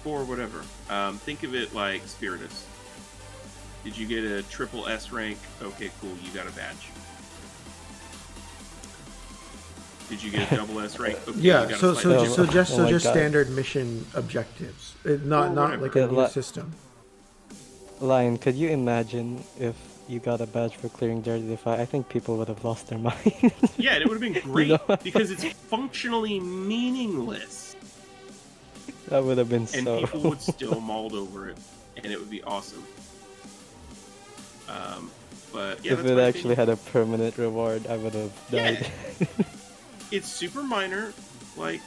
Or whatever. Think of it like Spiritus. Did you get a triple S rank? Okay, cool. You got a badge. Did you get a double S rank? Okay, yeah. You got So just standard mission objectives. Not like a new system. Lion, could you imagine if you got a badge for clearing Dare to Defy? I think people would have lost their mind. Yeah, it would have been great because it's functionally meaningless. That would have been and so. people would still mauled over it, and it would be awesome. But yeah, if it actually had a permanent reward, I would have died. Yeah. It's super minor, like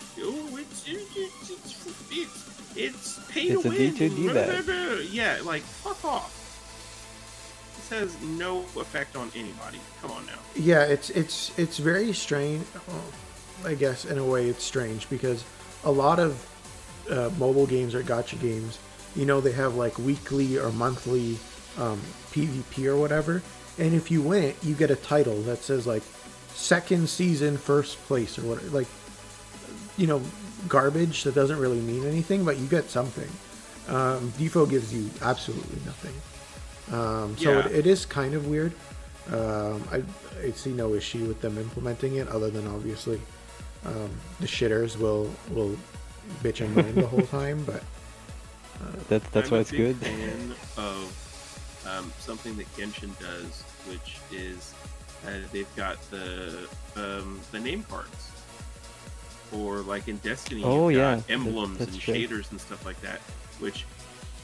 it's pay to win. It's a D2D badge. Yeah, like fuck off. This has no effect on anybody. Come on now. Yeah, it's very strange. Well, I guess in a way it's strange because a lot of mobile games or gacha games, they have like weekly or monthly PvP or whatever, and if you win it, you get a title that says like second season first place or whatever, like garbage that doesn't really mean anything, but you get something. DFFOO gives you absolutely nothing. So it is kind of weird. I see no issue with them implementing it, other than obviously the shitters will bitch and moan the whole time. But that's why it's good. I'm a big fan of something that Genshin does, which is they've got the name cards. Or like in Destiny, you've got emblems and shaders and stuff like that, which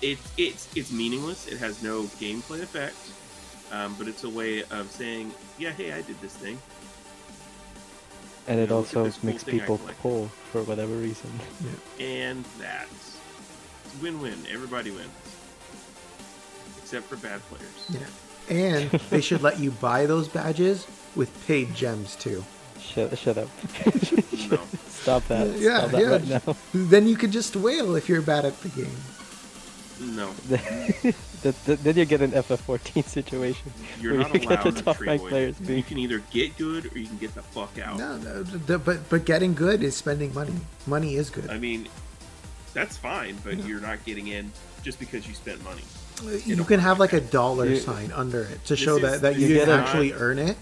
it's meaningless. It has no gameplay effect, but it's a way of saying, yeah, hey, I did this thing. And it also makes people pull for whatever reason. Yeah. And that's win-win. Everybody wins, except for bad players. Yeah, and they should let you buy those badges with paid gems too. Shut up. No. Stop that. Yeah, Stop that right now. Then you could just wail if you're bad at the game. No. Then you get an FF14 situation. You're not you allowed get the top ranked TreeVoid. players being... You can either get good or you can get the fuck out. No, but getting good is spending money. Money is good. I mean, that's fine, but you're not getting in just because you spent money. You can have like a dollar sign under it to show that you didn't actually earn it.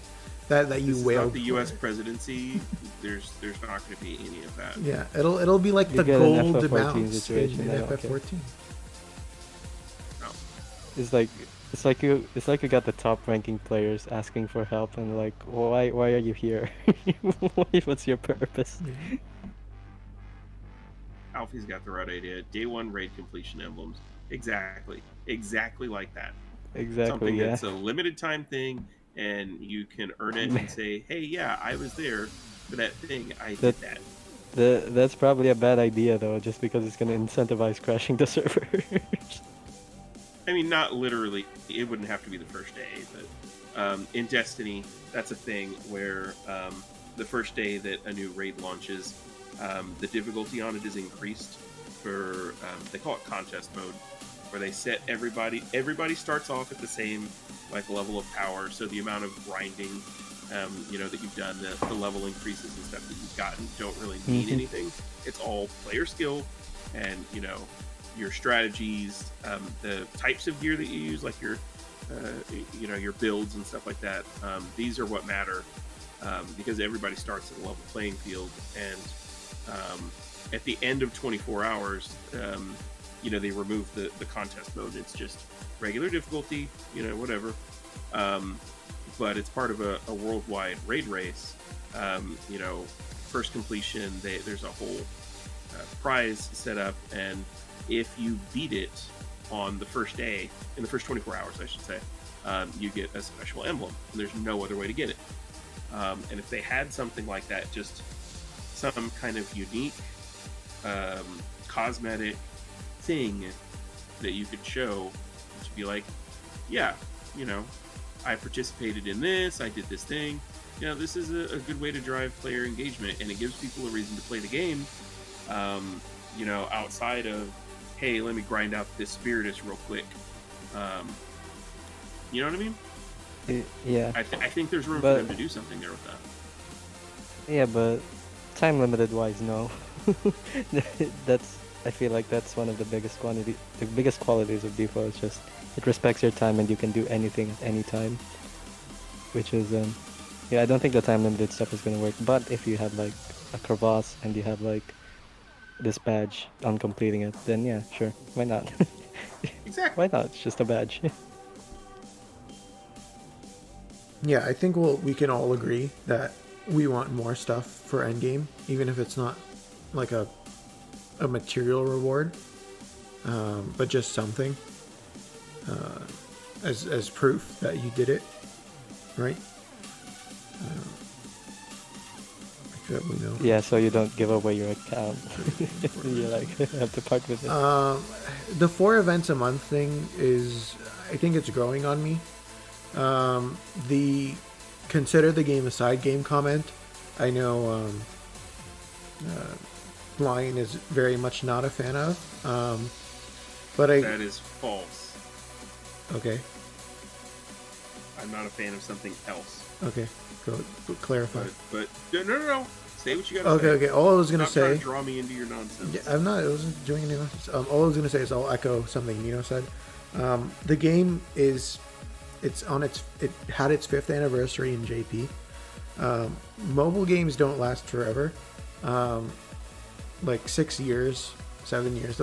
that you This is wailed not the U.S. for. presidency. There's not going to be any of that. Yeah, it'll be like You the get an gold FF14 amounts situation, in I don't care. FF14. No. It's like you got the top ranking players asking for help and like, why are you here? What's your purpose? Yeah. Alfie's got the right idea. Day one raid completion emblems. Exactly like that. Exactly, Something yeah. that's a limited time thing, and you can earn it and say, "Hey, yeah, I was there for that thing. I did that." That's probably a bad idea though, just because it's gonna incentivize crashing the server. I mean, not literally. It wouldn't have to be the first day, but in Destiny, that's a thing where the first day that a new raid launches, the difficulty on it is increased for they call it contest mode, where they set everybody starts off at the same like level of power, so the amount of grinding that you've done, the level increases and stuff that you've gotten don't really mean anything. It's all player skill and your strategies, the types of gear that you use, like your builds and stuff like that. These are what matter because everybody starts at a level playing field, and at the end of 24 hours, they remove the contest mode. It's just regular difficulty, whatever. But it's part of a worldwide raid race. First completion, there's a whole prize set up, and if you beat it on the first day, in the first 24 hours, I should say, you get a special emblem, and there's no other way to get it. And if they had something like that, just some kind of unique cosmetic thing that you could show to be like, yeah, I participated in this, I did this thing. This is a good way to drive player engagement, and it gives people a reason to play the game. Outside of, hey, let me grind out this Spiritus real quick. You know what I mean? Yeah. I think there's room for them to do something there with that. Yeah, but time limited wise, no. I feel like that's one of the biggest qualities of default. Is just it respects your time and you can do anything at any time. Which is I don't think the time limited stuff is gonna work. But if you have like a crevasse and you have like this badge on completing it, then yeah, sure, why not? Exactly. Why not? It's just a badge. Yeah, I think we can all agree that we want more stuff for endgame, even if it's not like a material reward, but just something as proof that you did it, right? That we know. Yeah, so you don't give away your account. You have to part with it. The 4 events a month thing I think it's growing on me. The consider the game a side game comment, I know Lion is very much not a fan of. But that is false. Okay. I'm not a fan of something else. Okay, go clarify. But no. Say what you got to say. Okay. All I was gonna say. Not draw me into your nonsense. Yeah, I'm not. I wasn't doing any nonsense. All I was gonna say is I'll echo something Nino said. The game it had its 5th anniversary in JP. Mobile games don't last forever. Like 6 years, 7 years.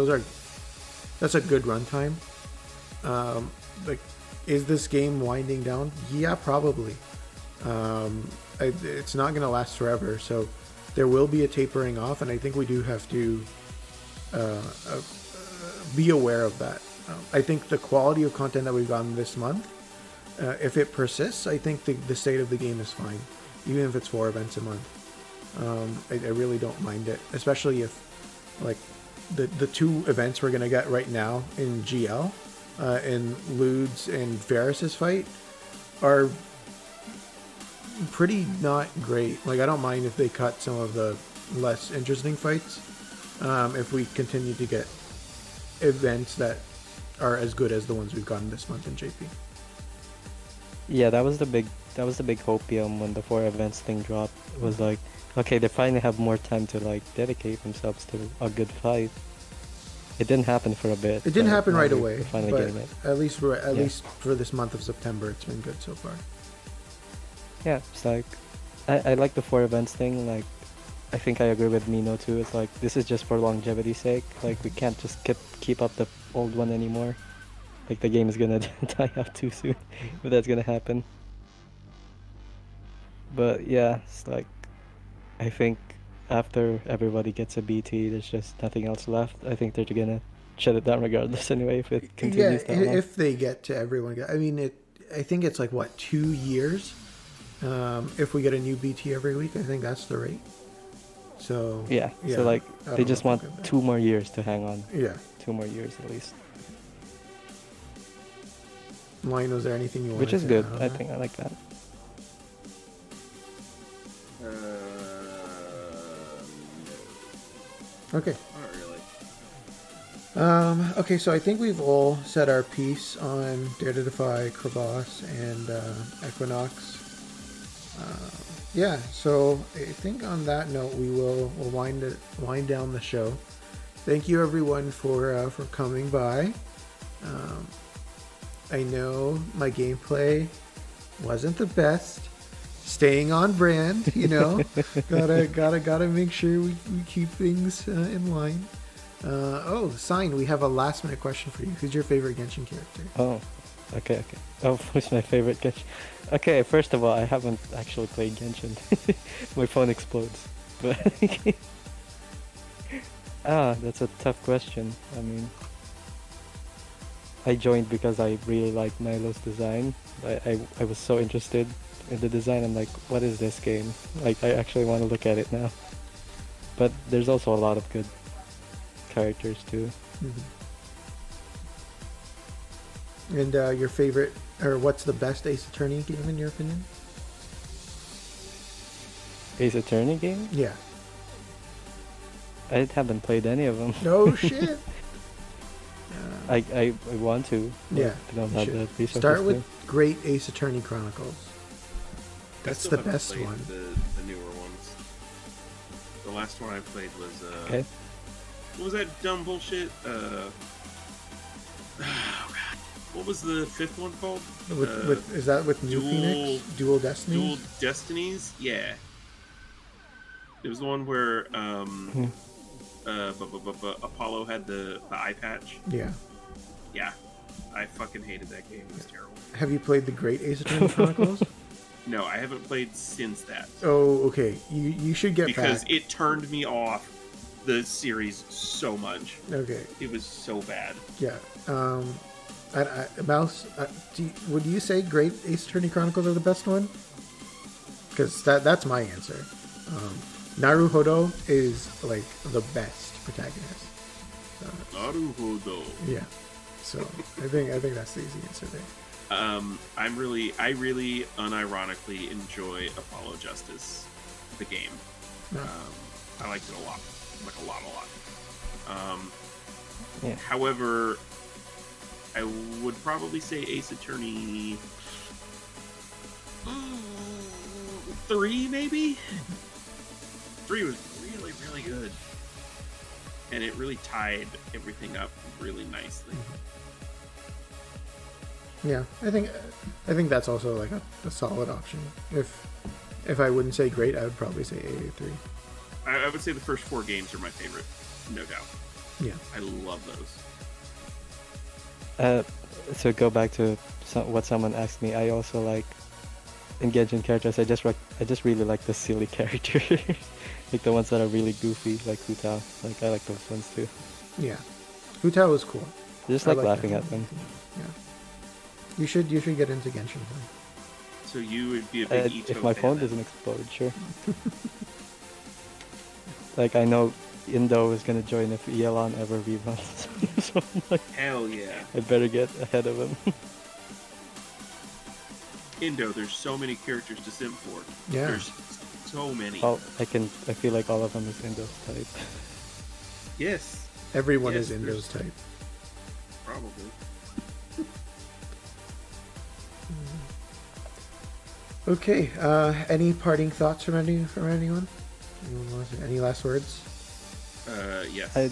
That's a good runtime. Like, is this game winding down? Yeah, probably. It's not going to last forever, so there will be a tapering off, and I think we do have to be aware of that. I think the quality of content that we've gotten this month, if it persists, I think the state of the game is fine, even if it's 4 events a month. I really don't mind it, especially if like the 2 events we're going to get right now in GL, in Lude's and Varus's fight, are pretty not great. Like, I don't mind if they cut some of the less interesting fights, if we continue to get events that are as good as the ones we've gotten this month in JP. Yeah, that was the big hopium when the 4 events thing dropped. It was like, okay, they finally have more time to like dedicate themselves to a good fight. It didn't happen for a bit. It didn't happen right away, we're finally but getting it. at least for this month of September, it's been good so far. Yeah, it's like I like the 4 events thing. Like, I think I agree with Mino too. It's like this is just for longevity's sake. Like, we can't just keep up the old one anymore. Like, the game is gonna die out too soon if that's gonna happen. But yeah, it's like I think after everybody gets a BT, there's just nothing else left. I think they're gonna shut it down regardless anyway if it continues that long. If they get to everyone. I mean, I think it's like what, 2 years. If we get a new BT every week, I think that's the rate. So Yeah, so like I they don't just know want if we'll get 2 more years to hang on. there. Yeah. 2 more years at least. Lion, was there anything you wanted Which is to good. add on I that? think I like that. Okay. Not really. Okay, so I think we've all said our piece on Dare to Defy, Crevasse, and Equinox. Yeah, so I think on that note, we'll wind down the show. Thank you everyone for coming by. I know my gameplay wasn't the best. Staying on brand, you know. gotta make sure we keep things in line. Sign, we have a last minute question for you. Who's your favorite Genshin character? Oh, okay. Oh, who's my favorite Genshin? Okay, first of all, I haven't actually played Genshin. My phone explodes. But that's a tough question. I mean, I joined because I really liked Nilo's design. I was so interested in the design. I'm like, what is this game? Like, I actually want to look at it now. But there's also a lot of good characters too. Mm-hmm. And your favorite, or what's the best Ace Attorney game in your opinion? Ace Attorney game? Yeah. I haven't played any of them. No shit. I want to. But Yeah. I don't have the resources. Start with to. Great Ace Attorney Chronicles. That's the best one. The newer ones. The last one I played was Okay. what was that dumb bullshit? What was the 5th one called? Is that with New Phoenix? Dual Destiny? Dual Destinies? Yeah. It was the one where Apollo had the eye patch. Yeah. Yeah. I fucking hated that game. It was terrible. Have you played the Great Ace Attorney Chronicles? No, I haven't played since that. Oh, okay. You should get because back. it turned me off the series so much. Okay. It was so bad. Yeah. Mouse, would you say Great Ace Attorney Chronicles are the best one? Because that's my answer. Naruhodo is like the best protagonist. Naruhodo. Yeah. So I think that's the easy answer there. I really unironically enjoy Apollo Justice, the game. No. I liked it a lot. Like a lot. Yeah. However, I would probably say Ace Attorney 3, maybe? 3 was really good. And it really tied everything up really nicely. Yeah, I think that's also like a solid option. If I wouldn't say great, I would probably say AA3. I would say the first 4 games are my favorite, no doubt. Yeah. I love those. To go back to what someone asked me, I also like in Genshin characters. I just really like the silly character, like the ones that are really goofy, like Hutao. Like I like those ones too. Yeah, Hutao was cool. I just I like laughing that at them. Yeah. You should get into Genshin. So you would be a big Ito if my fan phone then. doesn't explode, sure. Like I know Indo is gonna join if Elon ever reruns, so I'm like, Hell yeah. I better get ahead of him. Indo, there's so many characters to sim for. Yeah. There's so many. I feel like all of them is Indo's type. Yes, Everyone Yes, is in those type. probably. Okay. Any parting thoughts from anyone? Any last words? Yes. Okay.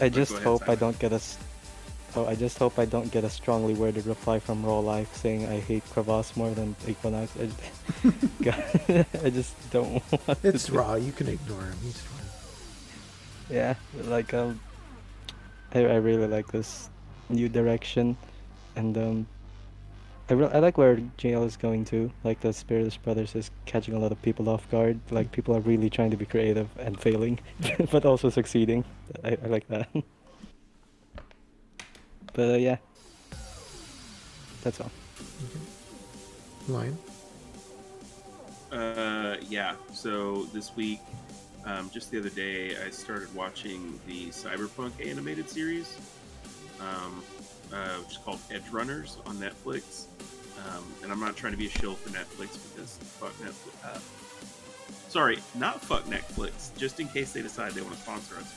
I just go ahead, hope I Simon. don't get Oh, I just hope I don't get a strongly worded reply from Raw Life saying I hate Crevasse more than Equinox. I just don't want It's to. Raw. You can ignore him. He's fine. Yeah, like I really like this new direction, and I like where JL is going to. Like the Spiritus Brothers is catching a lot of people off guard. Like people are really trying to be creative and failing, but also succeeding. I like that. But yeah, that's all. Lion. Yeah. So this week, just the other day, I started watching the Cyberpunk animated series, which is called Edge Runners on Netflix. And I'm not trying to be a shill for Netflix because fuck Netflix. Sorry, not fuck Netflix. Just in case they decide they want to sponsor us.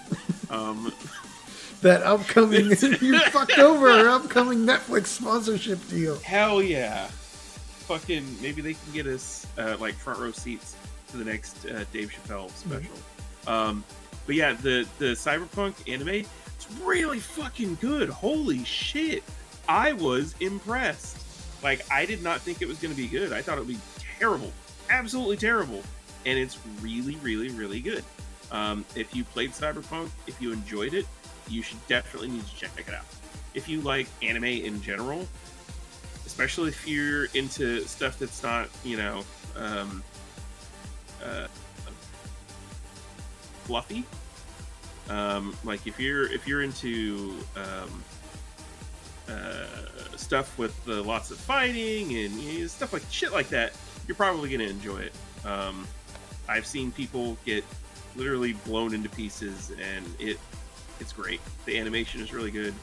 That upcoming you fucked over our upcoming Netflix sponsorship deal. Hell yeah! Fucking maybe they can get us like front row seats to the next Dave Chappelle special. But yeah, the Cyberpunk anime, it's really fucking good. Holy shit! I was impressed. Like, I did not think it was going to be good. I thought it would be terrible, absolutely terrible, and it's really, really, really good. If you played Cyberpunk, if you enjoyed it, you should definitely need to check it out. If you like anime in general, especially if you're into stuff that's not, fluffy. Like if you're into stuff with lots of fighting and stuff like shit like that, you're probably gonna enjoy it. I've seen people get literally blown into pieces, and it's great. The animation is really good.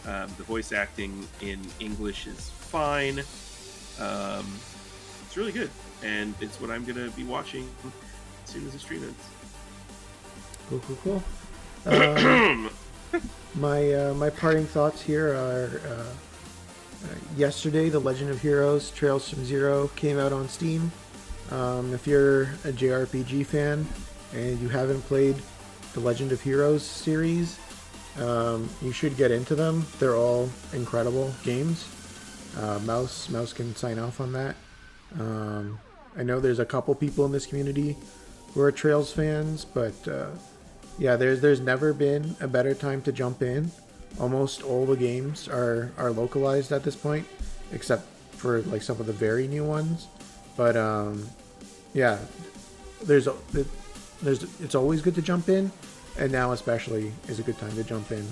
The voice acting in English is fine. It's really good, and it's what I'm gonna be watching as soon as the stream ends. Cool. My parting thoughts here are yesterday, The Legend of Heroes Trails from Zero came out on Steam. If you're a JRPG fan and you haven't played the Legend of Heroes series, you should get into them. They're all incredible games. Mouse can sign off on that. I know there's a couple people in this community who are Trails fans, but yeah, there's never been a better time to jump in. Almost all the games are localized at this point, except for like some of the very new ones. But yeah, it's always good to jump in, and now especially is a good time to jump in.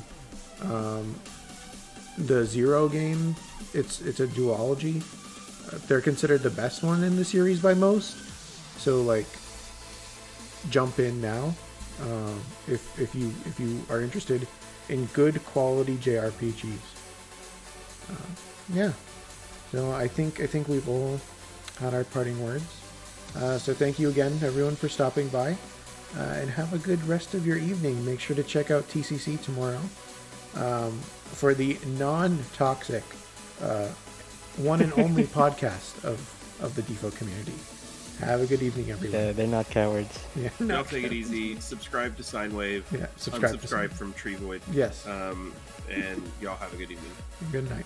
The Zero game, it's a duology. They're considered the best one in the series by most. So like, jump in now if you are interested in good quality JRPGs. Yeah. So I think we've all had our parting words. So thank you again, everyone, for stopping by, and have a good rest of your evening. Make sure to check out TCC tomorrow for the non-toxic one and only podcast of the DFFOO community. Have a good evening, everyone. Yeah, they're not cowards. Yeah, Y'all take it easy. Subscribe to Sinewave. Yeah, subscribe unsubscribe from TreeVoid. Yes. And y'all have a good evening. Good night.